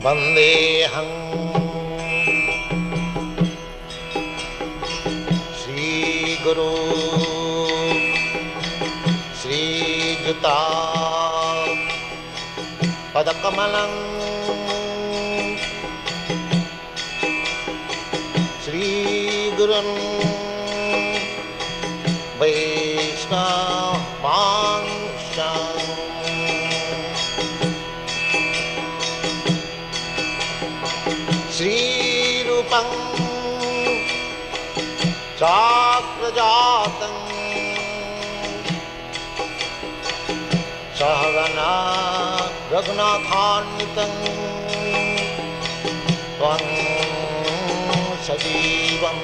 वन्देऽहं श्रीगुरो श्रीयुता पदकमलं श्रीगुरुन् वैष्णवांश्च श्रीरूपं चाग्रजातं सहगना रघुनाथान्वितं त्वं सजीवम्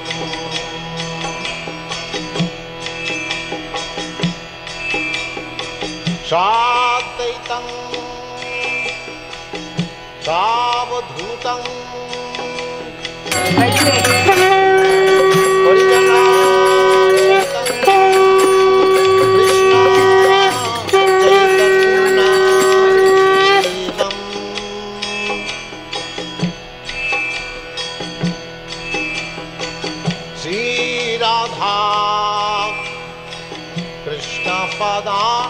साद्वैतं सावधूतं परिजनासहितं कृष्ण चैतन्यदेवं श्रीराधा कृष्णपदां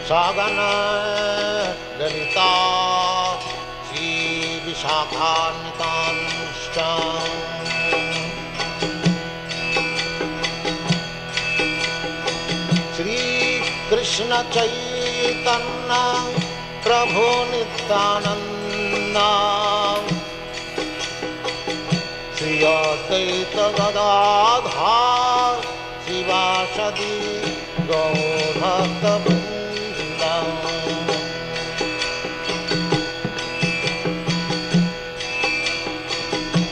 सगन ललिता श्रीविशाखान्वितांश्च श्रीकृष्ण चैतन्य प्रभु नित्यानंद श्री अद्वैत गदाधर शिवासदि गौरभक्तवृन्द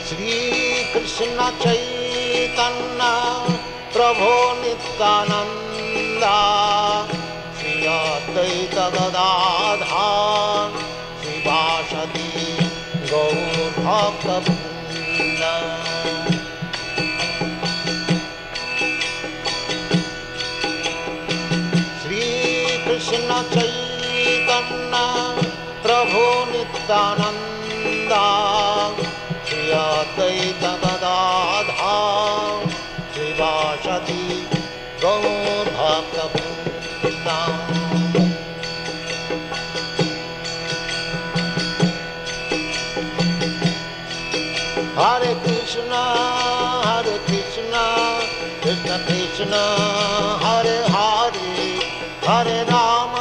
श्रीकृष्ण चैतन्य प्रभु नित्यानंद श्री अद्वैत गदाधर शिवासदि गौरभक्तवृन्द कृष्ण चैतन्य प्रभु नित्यानंद श्री अद्वैत गदाधर शिवासदि गौरभक्तवृन्द हरे Krishna Krishna Krishna Hare Hare Hare Ram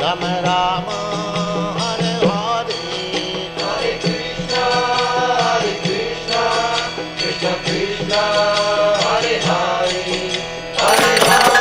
Ram Ram Hare Hare Hare Krishna Krishna Krishna Hare Hare Hare Ram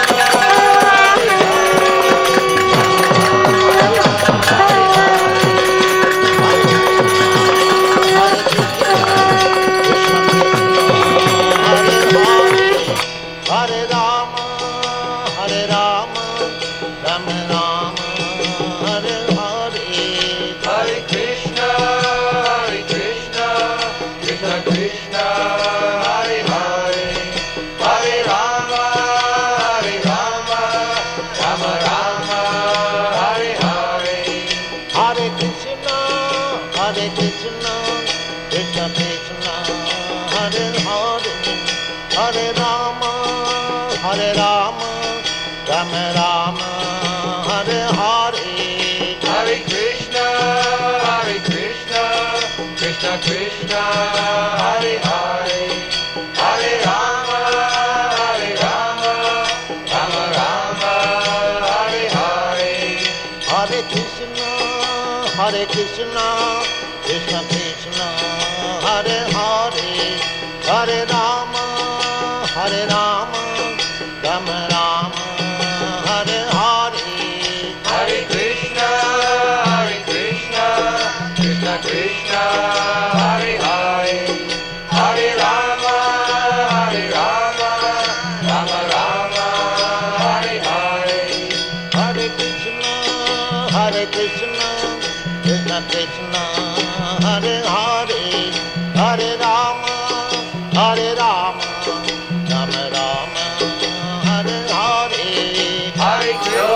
Krishna Hare Hare Hare Rama Rama Rama Hare Hare Hare Krishna Krishna Krishna Hare Hare Hare Rama Rama Rama Hare Hare Hare Krishna Krishna Krishna Hare Hare Hare Rama Rama Rama Hare Hare Hare Krishna Krishna Krishna Hare Hare Hare Rama Rama Rama Hare Hare Hare Krishna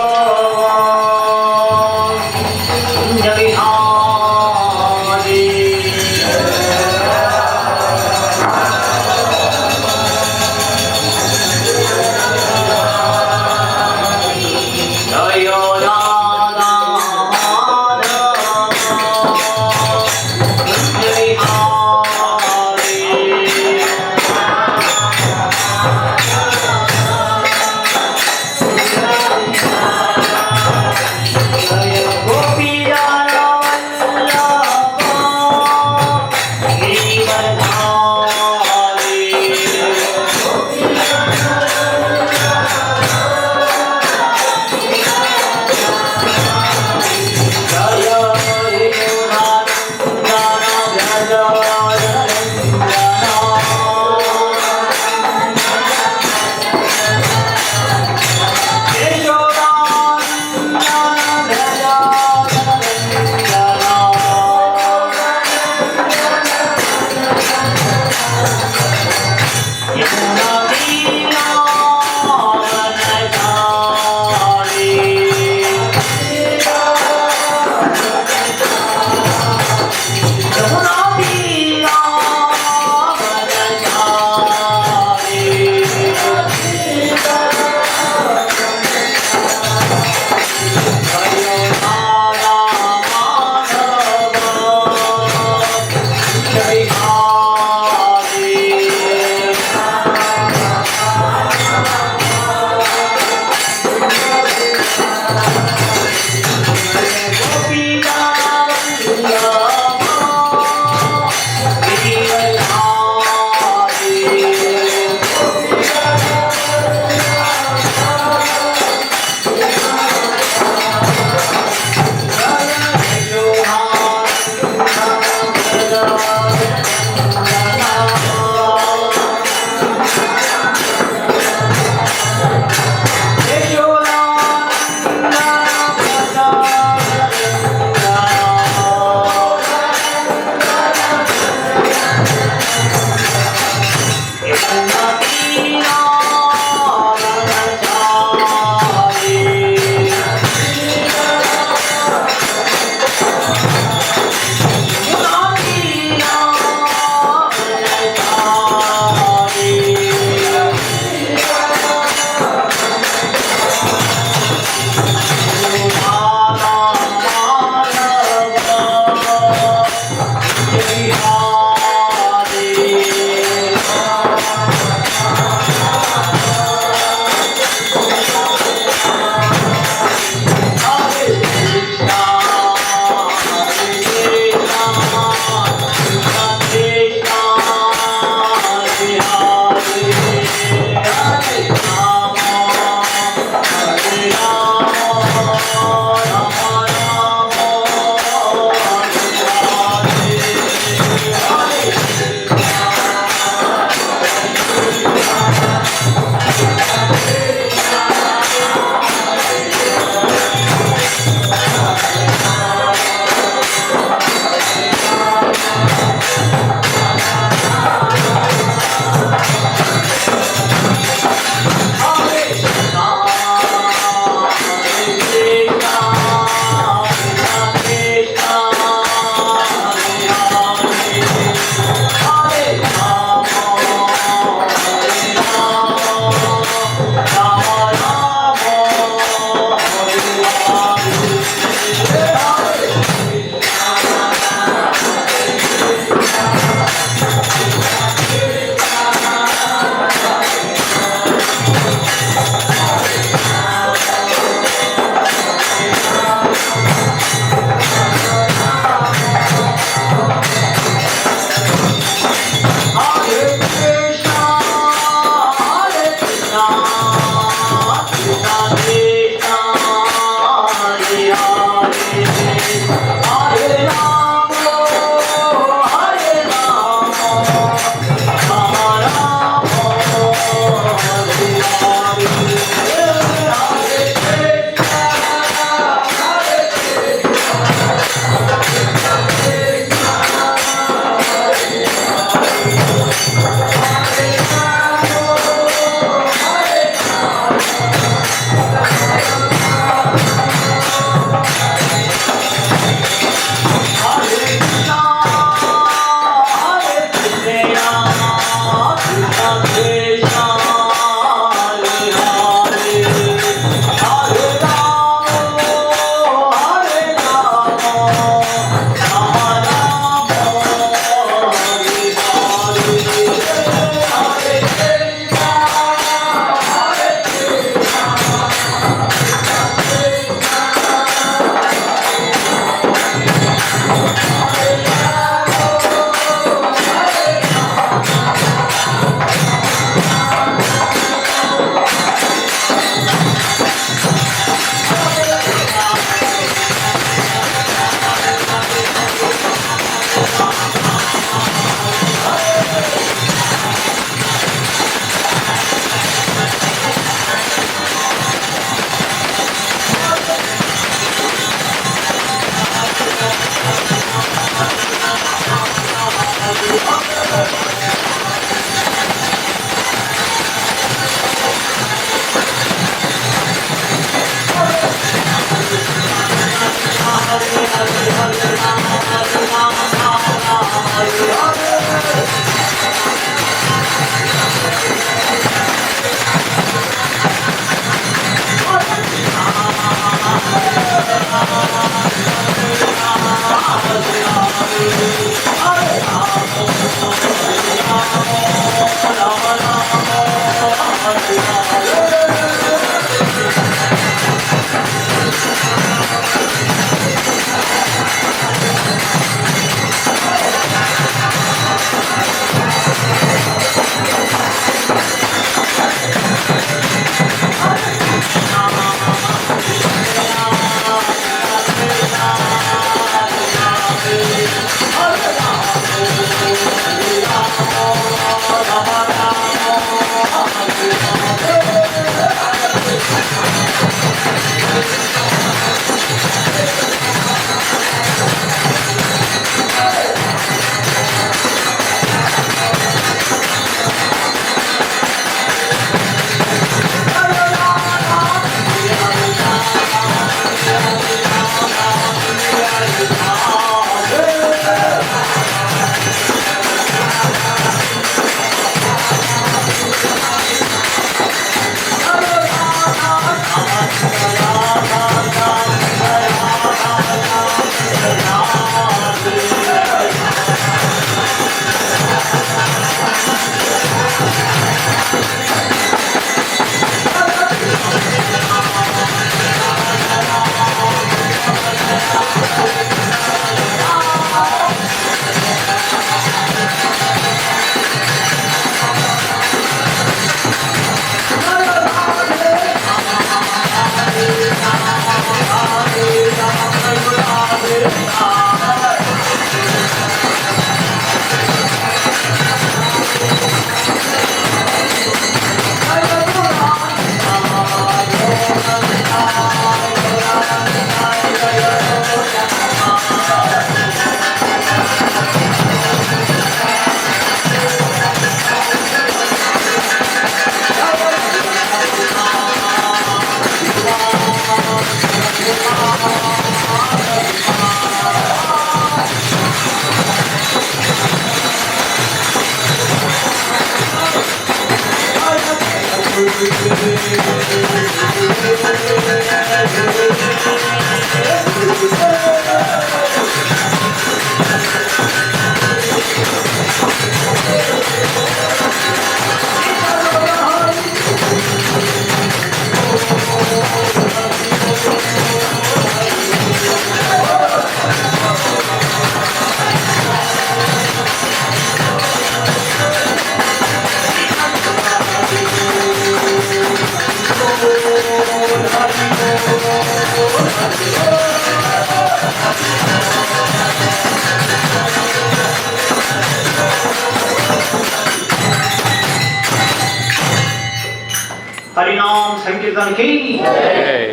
हरिनाम संकीर्तन की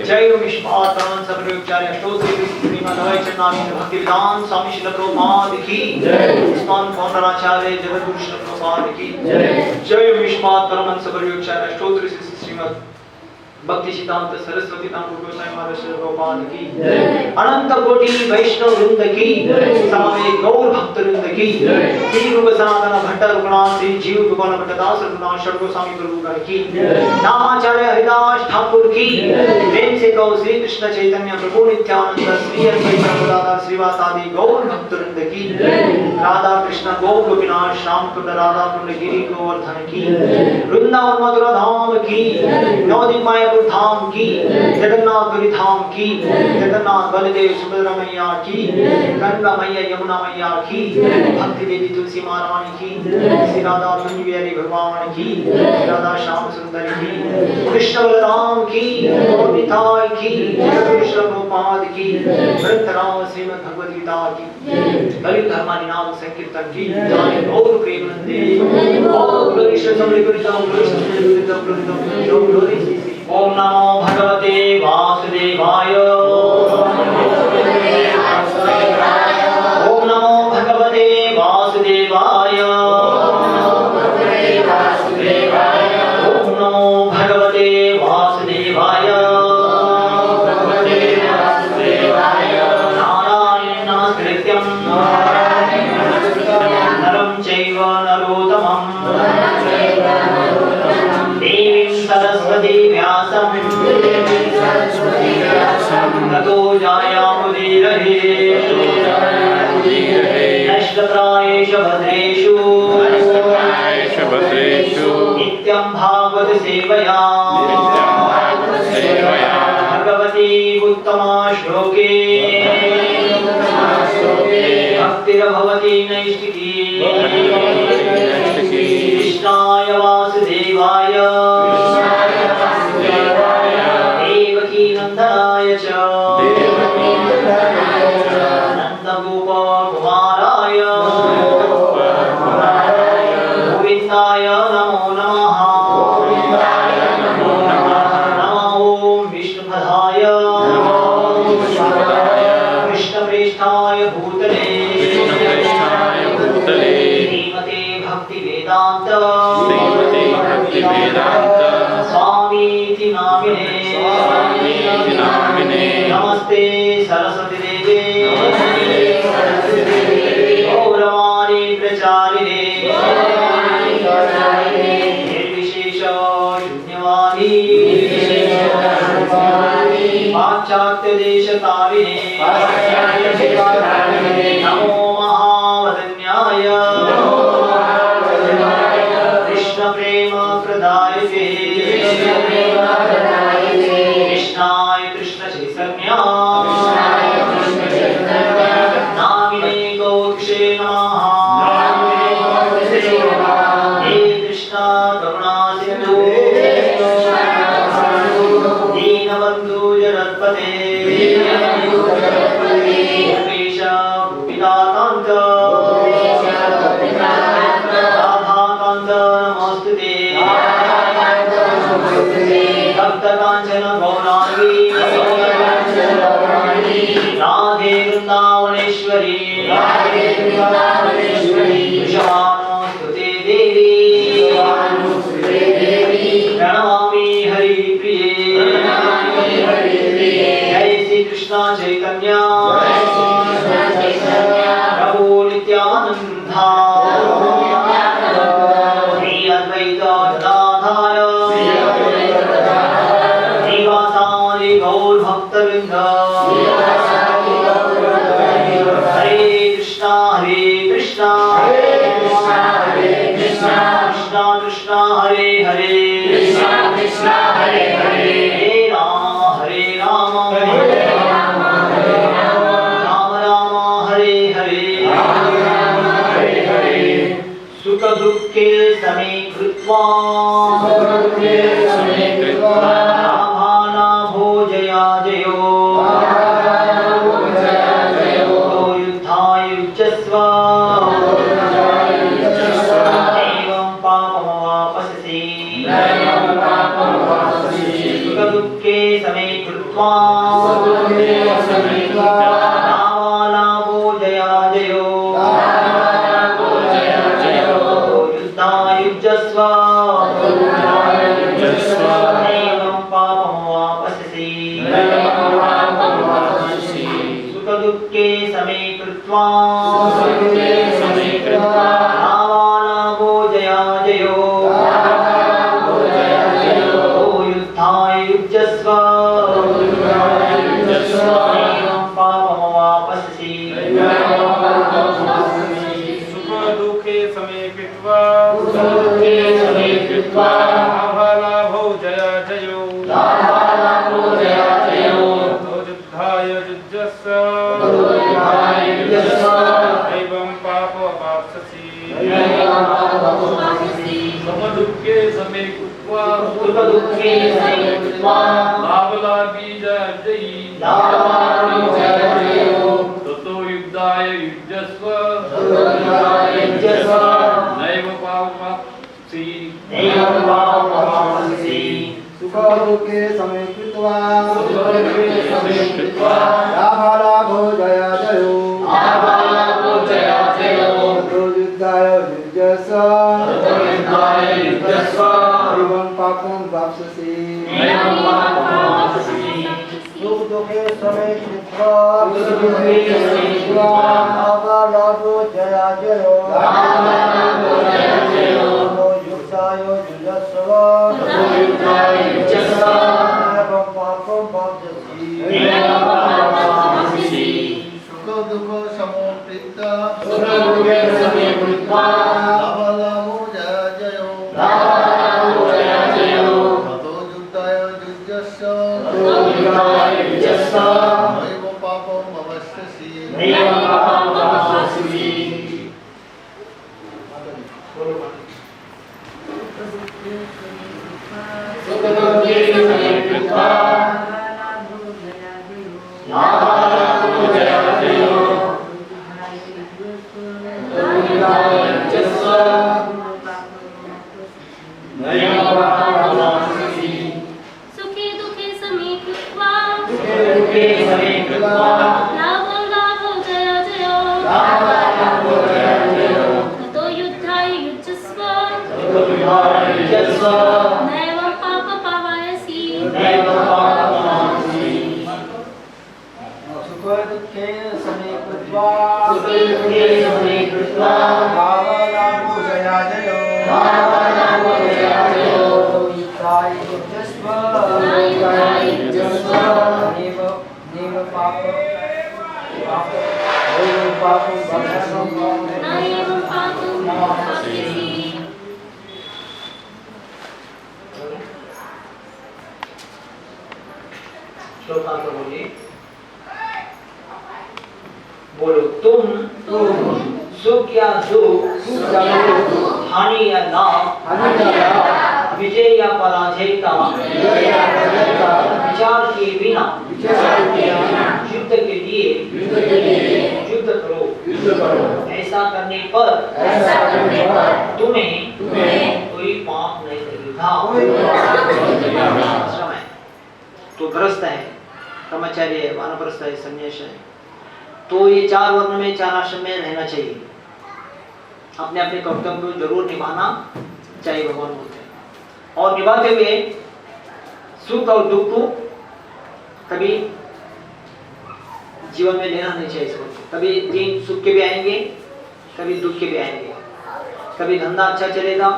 जय विश्वास सर्वोपचार्य स्तोत्र श्रीमद् चरणामृत भक्ति विधान स्वामी श्रील प्रभुपाद की इस्कॉन फाउंडराचार्य जगद्गुरु श्रील प्रभुपाद की जय विश्वास परम सर्वोपचार्य स्तोत्र श्रीमद् भक्ति सिद्धांत सरस्वती ठाकुर गोसाई महाराज श्री प्रभुपाद की अनंत कोटि वैष्णव वृंद की समवेत गौर भक्त वृंद की श्री रूप सनातन भट्ट रघुनाथ श्री जीव गोपाल भट्ट दास रघुनाथ षड गोस्वामी प्रभु की नामाचार्य हरिदास ठाकुर की प्रेम से गौ श्री कृष्ण चैतन्य प्रभु नित्यानंद श्री अद्वैत प्रभुदादा श्रीवासादि गौर भक्त वृंद की राधा कृष्ण गोप गोपीनाथ श्याम कुंड राधा कुंड गिरि गोवर्धन की वृंदावन मथुरा धाम की नवदीप मायापुर धाम की जगन्नाथपुरी धाम की जगन्नाथ बलदेव सुभद्रा मैया की गंगा मैया यमुना मैया की भक्ति देवी तुलसी महारानी की श्री राधा कुंज बिहारी भगवान की राधा श्याम सुंदर की कृष्ण बलराम की निताय की कृष्ण गोपाद की वृंदराव श्रीमद् भगवद गीता की कलि धर्मानि नाम संकीर्तन की जय गौर प्रेमानंदे ओम ग्लोरी श्री ग्लोरी ओम नमो भगवते वासुदेवाय ओम नमो भगवते वासुदेवाय ओम नमो भगवते वासुदेवाय नारायण नमस्कृत्यं नरं चैव नरोत्तमं देवीं सरस्वती व्यासं ततो जायामुदीरहे नश्वत्रायेषु भद्रेषु नित्यं भागवत सेवया भगवती उत्तमा श्लोके भक्तिर्भवति नैष्ठिकी कृष्णाय वासुदेवाय देवकी नंदनाय च नंदगोप कुमाराय गोविन्दाय नमो नमः नमो विष्णुपदाय कृष्णप्रेष्ठाय भूतले श्रीमते भक्ति वेदांत स्वामीति नामिने नमस्ते सरस्वती देवे गौरवाणी प्रचारिणे निर्विशेष शून्यवादी पाश्चात्य देश तारिणे नमो महावदन्याय कृष्ण प्रेम प्रदायते कृष्णाय कृष्ण चैतन्य नामिने गौक्षे नमः हे कृष्ण करुणा सिंधु दीनबंधु जगत्पते गोपेश गोपिकान्त राधाकान्त नमोस्तुते भक्तकांचन गौरांगी राधे वृंदावनेश्वरी वृषभानुस्तुते देवी प्रणमामि हरिप्रिये जय श्री कृष्ण चैतन्य प्रभु नित्यानंदा श्री अद्वैत गदाधर श्रीवासादि गौर भक्तवृंद हरे कृष्णा कृष्णा कृष्णा कृष्णा हरे हरे कृष्णा हरे हरे हरे राम राम राम हरे हरे सुख दुःखे समे कृत्वा लाभालाभो जया जयो युद्धाय युज्यस्व एवं पापमवापससि सुख दुःखे समे कृत्वा लाभालाभो जया जयो युज्यस्व एवं पापमवापससि सुख दुःखे समे कृत्वा लाभालाभो जया जयो युद्धाय युज्यस्व एवं पापमवापससि सुख दुःखे समे कृत्वा लाभालाभो जया जयो युद्धाय युज्यस्व एवं पापमवापससि सुख दुःखे समे कृत्वा लाभालाभो जया जयो ततो युद्धाय युज्यस्व नैव पापमवाप्स्यसि सुख दुःखे समे कृत्वा लाभालाभो जया जयो युद्धाय युज्यस्व एवं पापं वाप्स्यसि सुख दुःखे समे कृत्वा लाभालाभो जया जयो युद्धाय युज्यस्व एवं पापं वाप्स्यसि सुख दुःख समोपृत लाभालाभो जया जयो ततो युद्धाय युज्यस्व नैव पापं अवश्यसि सुखे दुखे समे कृत्वा कृत्वा लाभालाभो जया जयो ततो युद्धाय युज्यस्व नैवं पापमवाप्स्यसि सुख दुःखे समे कृत्वा लाभालाभो जया जयो युद्धाय युज्यस्व नैव पापं नैवं पापमवाप्स्यसि श्लोकार्थ बोलिए बोलो तुम सुख या दुख हानि या लाभ विजय या पराजय का विचार किए बिना युद्ध के लिए युद्ध करो ऐसा करने पर तुम्हें कोई पाप नहीं लगेगा। आश्रम है तो गृहस्थ है, ब्रह्मचारी है, वानप्रस्थ है, संन्यास है, तो ये चार वर्ण में चार आश्रम में रहना चाहिए। अपने अपने कर्तव्य को जरूर निभाना चाहिए भगवान बोलते हैं, और निभाते हुए सुख और दुख को कभी जीवन में लेना नहीं चाहिए इसको। कभी दिन सुख के भी आएंगे, कभी दुख के भी आएंगे, कभी धंधा अच्छा चलेगा,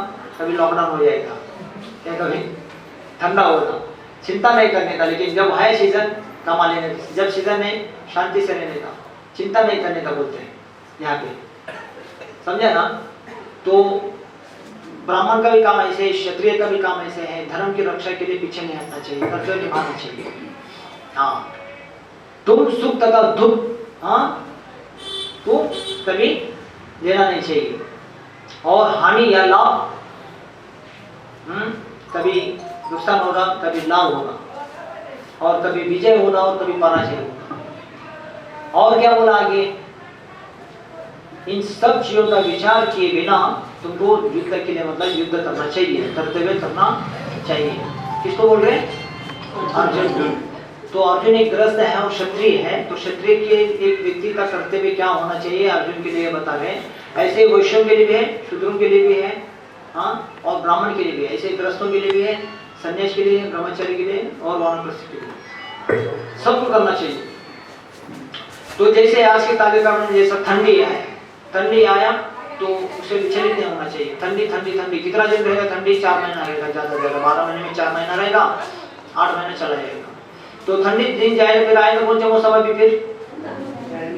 कभी लॉकडाउन हो जाएगा, या कभी ठंडा होगा, चिंता नहीं करने का, लेकिन जब है सीजन कमा लेने का, जब सीजन है शांति से रहने का, चिंता नहीं करने का बोलते हैं यहाँ पे, समझा ना। तो ब्राह्मण का भी काम ऐसे है, क्षत्रिय का भी काम ऐसे है, धर्म की रक्षा के लिए पीछे नहीं हटना चाहिए, कर्तव्य निभाना चाहिए। हाँ, तुम सुख तथा दुख, हाँ, तो कभी लेना नहीं चाहिए, और हानि या लाभ, कभी नुकसान होगा, कभी लाभ होगा, और कभी विजय होगा और कभी पराजय होगा। और क्या बोला आगे, इन सब चीजों का विचार किए बिना तुमको युद्ध के लिए मतलब युद्ध करना चाहिए, कर्तव्य करना चाहिए। किसको बोल रहे हैं? अर्जुन। तो अर्जुन एक गृहस्थ है और क्षत्रिय है, तो क्षत्रिय के एक व्यक्ति का कर्तव्य क्या होना चाहिए अर्जुन के लिए बता रहे हैं। ऐसे वैश्यों के लिए भी है, शूद्रों के लिए भी है, हाँ, और ब्राह्मण के लिए भी है, ऐसे गृहस्थों के लिए भी है, संन्यास के लिए, ब्रह्मचारी के लिए और वानप्रस्थ के लिए, सबको करना चाहिए। तो जैसे आज के ताजे कारण जैसा ठंडी आया तो उसे विचलित नहीं होना चाहिए। ठंडी कितना दिन रहेगा ठंडी? 4 महीना रहेगा, ज्यादा से ज्यादा 12 महीने में 4 महीना रहेगा, 8 महीने चला जाएगा। तो ठंडी दिन जाएगा, फिर आएगा कौन सा मौसम? अभी फिर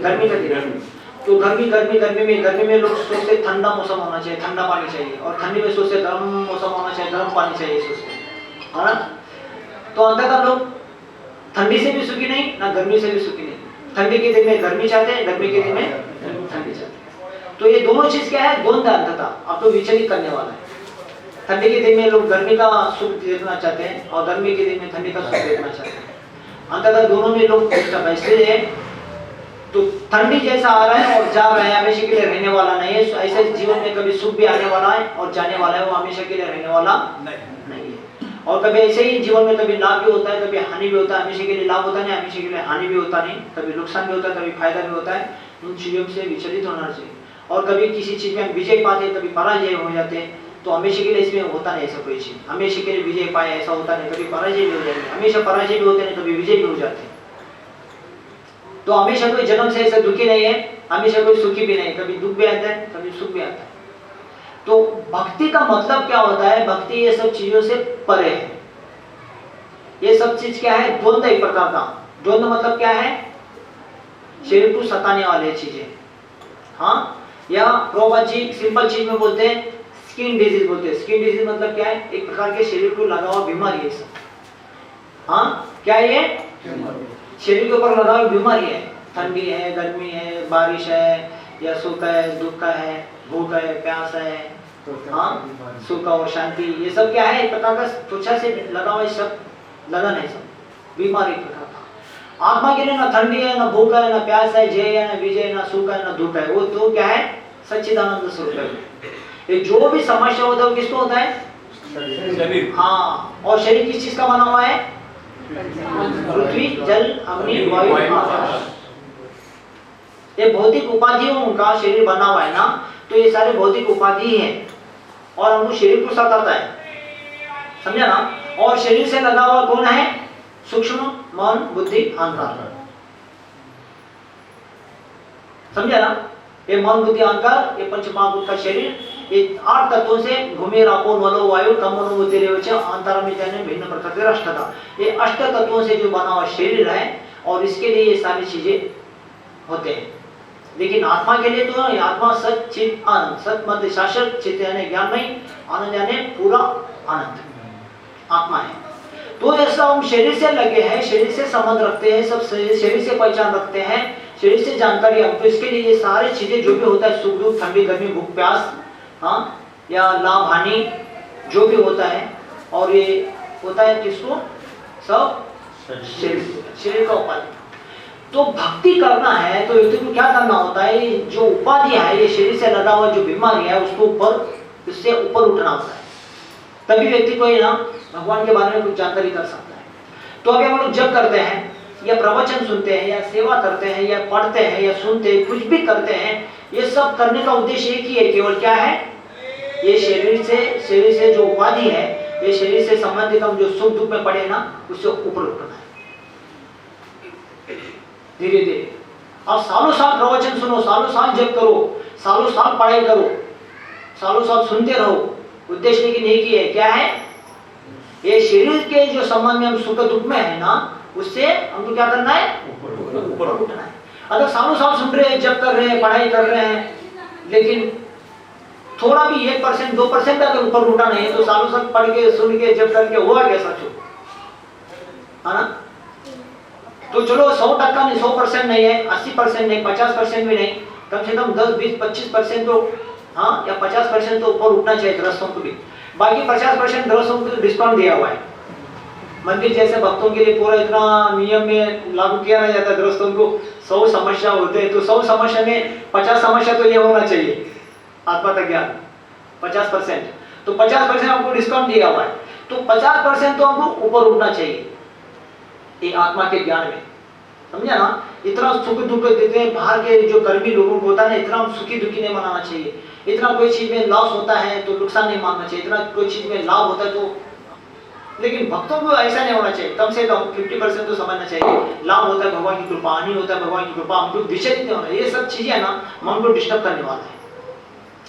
गर्मी का दिन। तो गर्मी में लोग सोचते ठंडा मौसम होना चाहिए, ठंडा पानी चाहिए, और ठंडी में सोचते गर्म मौसम होना चाहिए, गर्म पानी चाहिए सोचते, है ना। तो अंततः लोग ठंडी से भी सुखी नहीं, ना गर्मी से भी सुखी नहीं। ठंडी के दिन में गर्मी चाहते हैं, गर्मी के दिन में ठंडी चाहते हैं। तो ये दोनों चीज क्या है? द्वंद्व अंततः अब तो विचलित करने वाला है। ठंडी के दिन में लोग गर्मी का सुख देखना चाहते हैं, और गर्मी के दिन में ठंडी का सुख देखना चाहते हैं। अंततः दोनों में लोग ऐसे है। तो ठंडी जैसा आ रहा है और जा रहा है, हमेशा के लिए रहने वाला नहीं है। ऐसे जीवन में कभी सुख भी आने वाला है और जाने वाला है, वो हमेशा के लिए रहने वाला नहीं है। और कभी ऐसे ही जीवन में कभी लाभ भी होता है, कभी हानि भी होता है। हमेशा के लिए लाभ होता नहीं, हमेशा के लिए हानि भी होता नहीं, कभी नुकसान भी होता है, कभी फायदा भी होता है। उन चीजों से विचलित होना चाहिए। और कभी किसी चीज में विजय पाते हैं, कभी पराजय हो जाते हैं। तो हमेशा के लिए इसमें होता नहीं ऐसा कोई चीज, हमेशा के लिए विजय पाए ऐसा होता नहीं, कभी पराजय भी हो जाएंगे, हमेशा पराजय भी होते हैं, कभी विजय भी हो जाते हैं। तो हमेशा कोई जन्म से ऐसा दुखी नहीं है, हमेशा कोई सुखी भी नहीं, कभी दुख भी आता है, कभी सुख भी आता है। तो भक्ति का मतलब क्या होता है? भक्ति ये सब चीजों से परे है। ये सब चीज क्या है? द्वंद्व एक प्रकार का। द्वंद्व मतलब क्या है? शरीर को सताने वाले चीजें, हाँ, या प्रभुपाद जी सिंपल चीज में बोलते हैं स्किन डिजीज बोलते हैं। स्किन डिजीज मतलब क्या है? एक प्रकार के शरीर को लगा हुआ बीमारी है सब, हाँ, क्या ये शरीर के ऊपर लगा हुई बीमारी है। ठंडी है, गर्मी है, बारिश है, या सुख है, दुख है, भूख है, प्यास है, हाँ, सुख और शांति, ये सब क्या है? एक प्रकार का त्वचा से लगा हुआ सब लगन है, सब बीमारी प्रकार का। आत्मा के लिए ना ठंडी है, ना भूख है, ना प्यास है, जय है, ना विजय, ना सुख है, ना दुख है। वो तो क्या है? सच्चिदानंद स्वरूप है। ये जो भी समस्या होता है वो किसको होता है? शरीर। हाँ, और शरीर किस चीज का बना हुआ है? पृथ्वी, जल, अग्नि, वायु, आकाश। ये भौतिक उपाधियों का शरीर बना हुआ है ना, तो ये सारे भौतिक उपाधि हैं और हमको शरीर को सताता है, समझा ना। और शरीर से लगा हुआ कौन है? सूक्ष्म मन, बुद्धि, अहंकार, समझा ना। ये मन, बुद्धि, अहंकार, ये पंच महाभूत का शरीर, ये 8 तत्वों से भूमि, रापो, नलो, वायु, तम, मनो, बुद्धि, रेवच, अंतरामित्यानि भिन्न प्रकृति अष्टधा। ये 8 तत्वों से जो बना हुआ शरीर है, और इसके लिए ये सारी चीजें होते हैं। लेकिन आत्मा के लिए तो आत्मा सत चित आनंद, सत मध्य शाश्वत, चित यानी ज्ञानमय, आनंद यानी पूरा आनंद आत्मा है। तो जैसा हम शरीर से लगे हैं, शरीर से संबंध रखते हैं, सब शरीर से पहचान रखते हैं, शरीर से जानकारी हम, तो इसके लिए ये सारी चीजें जो भी होता है, सुख दुख, ठंडी गर्मी, भूख प्यास, हाँ, या लाभ हानि जो भी होता है, और ये होता है किसको? सब शरीर का उपाधि। तो भक्ति करना है तो व्यक्ति को क्या करना होता है? जो उपाधि है, ये शरीर से लगा हुआ जो बीमारी है, उसको उससे ऊपर उठना होता है, तभी व्यक्ति को ये ना भगवान के बारे में कुछ जानकारी कर सकता है। तो अभी हम लोग जब करते हैं, या प्रवचन सुनते हैं, या सेवा करते हैं, या पढ़ते हैं, या सुनते हैं, कुछ भी करते हैं, ये सब करने का उद्देश्य एक ही है, केवल क्या है? ये शरीर से जो उपाधि है, ये शरीर से संबंधित हम जो सुख दुख में पड़े ना, उससे ऊपर उठना है धीरे धीरे। आप सालों साल प्रवचन सुनो, सालों साल जप करो, सालों साल पढ़ाई करो, सालों साल सुनते रहो, उद्देश्य लेकिन एक ही है, क्या है? ये शरीर के जो संबंध में हम सुख दुख में है ना, उससे हमको क्या करना है, ऊपर उठना है। अगर सालों साल सुन रहे हैं, जब कर रहे हैं, पढ़ाई कर रहे हैं, लेकिन थोड़ा भी 1% 2% अगर ऊपर उठा नहीं है, तो सालों साल पढ़ के सुन के जब करके हुआ क्या सच हो, है ना? तो चलो 100% नहीं, 100% नहीं है, 80% नहीं, 50% भी नहीं, कम से कम 10 20 25% तो हाँ, या 50% तो ऊपर उठना चाहिए गृहस्थों को भी। बाकी 50% गृहस्थों को डिस्काउंट दिया हुआ है। मंदिर जैसे भक्तों के लिए पूरा इतना नियम में लागू किया नहीं जाता। गृहस्थों को 100 समस्या होते हैं, तो 100 समस्या में 50 समस्या तो ये होना चाहिए, आत्मा का ज्ञान 50%, तो 50% हमको डिस्काउंट दिया हुआ है, तो 50% तो हमको ऊपर उठना चाहिए ये आत्मा के ज्ञान में, समझा ना? इतना सुख दुख देते हैं बाहर के जो कर्मी लोगों को होता है ना, इतना सुखी दुखी नहीं मनाना चाहिए। इतना कोई चीज में लॉस होता है तो नुकसान नहीं मानना चाहिए, इतना कोई चीज में लाभ होता है तो, लेकिन भक्तों को ऐसा नहीं होना चाहिए। कम से कम 50% तो समझना चाहिए, लाभ होता है भगवान की कृपा, हानि होता है भगवान की कृपा, हमको विचलित नहीं होना। ये सब चीजें ना मन को डिस्टर्ब करने वाला है।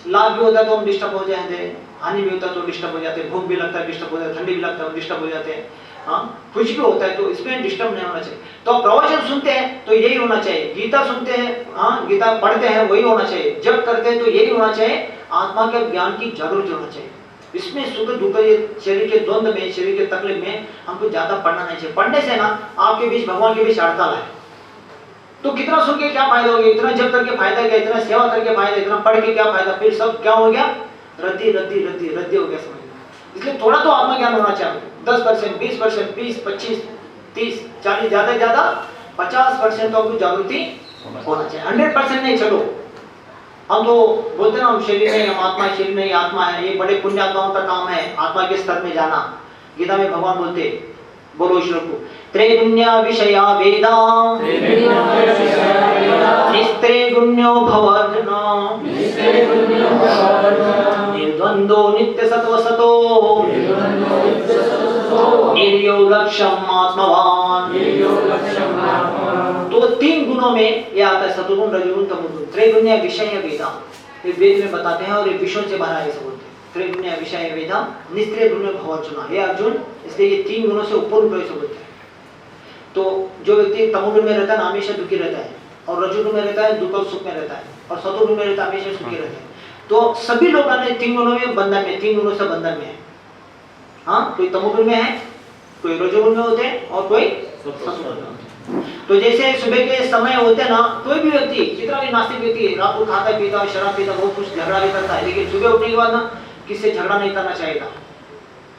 लाभ भी होता है तो हम डिस्टर्ब हो जाते हैं, हानि भी होता है तो डिस्टर्ब हो जाते हैं, भूख भी लगता है डिस्टर्ब हो जाता है, ठंडी भी लगता है डिस्टर्ब हो जाते हैं, हाँ कुछ भी होता है, तो इसमें डिस्टर्ब नहीं होना चाहिए। तो प्रवचन सुनते हैं तो यही होना चाहिए, गीता सुनते हैं, हाँ गीता पढ़ते हैं वही होना चाहिए, जब करते हैं तो यही होना चाहिए, आत्मा के ज्ञान की जागृति होना चाहिए। इसमें सुख दुख ये शरीर के द्वंद में, शरीर के तकलीफ में हमको ज्यादा पढ़ना नहीं चाहिए। पढ़ने से ना आपके बीच भगवान के बीच हड़ताल है, तो कितना सुन के क्या फायदा हो गया, इतना जब करके फायदा क्या, इतना सेवा करके फायदा, इतना पढ़ के क्या फायदा, फिर सब क्या हो गया, रद्दी रद्दी रद्दी रद्दी हो गया समझ। इसलिए थोड़ा तो आत्मा ज्ञान होना चाहिए, 10% 20% 20 25 30 40 ज्यादा ज्यादा 50% तो हमको जागृति होना चाहिए। 100% नहीं, चलो हम तो बोलते हैं ना हम शरीर नहीं, हम आत्मा, शरीर नहीं आत्मा है, ये बड़े पुण्य आत्माओं का काम है आत्मा के स्तर में जाना। गीता में भगवान बोलते, बोलो श्लोक को, त्रैगुण्य विषया वेदा निस्त्रैगुण्यो भवार्जुन निर्द्वंदो नित्य सत्वसतो निर्यो लक्ष्यम आत्मवान। तो 3 गुणों में ये आता है, सतुगुण रजोगुण तमोगुण। त्रैगुण्य विषय वेदा, ये वेद में बताते हैं और ये विषयों से भरा है, ऐसा बोलते हैं। त्रैगुण्य विषय वेदा निस्त्रैगुण्य भवार्जुन, हे अर्जुन, इसलिए ये 3 गुणों से ऊपर उठो ऐसा बोलते हैं। तो जो व्यक्ति तमोगुण में रहता है हमेशा दुखी रहता है, और रजोगुण में रहता है दुख और सुख में रहता है, और सतुगुण में रहता है हमेशा सुखी रहता है। तो सभी लोग 3 गुणों में बंधन में, 3 गुणों से बंधन में है। हाँ, कोई तमोगुण में है, कोई रजोगुण में होते हैं और कोई सतुगुण में होते हैं। तो जैसे सुबह के समय होते हैं ना, कोई भी व्यक्ति, जितना भी नास्तिक व्यक्ति रात को खाता पीता शराब पीता बहुत कुछ झगड़ा भी करता है, लेकिन सुबह उठने के बाद ना किसी से झगड़ा नहीं करना चाहिए,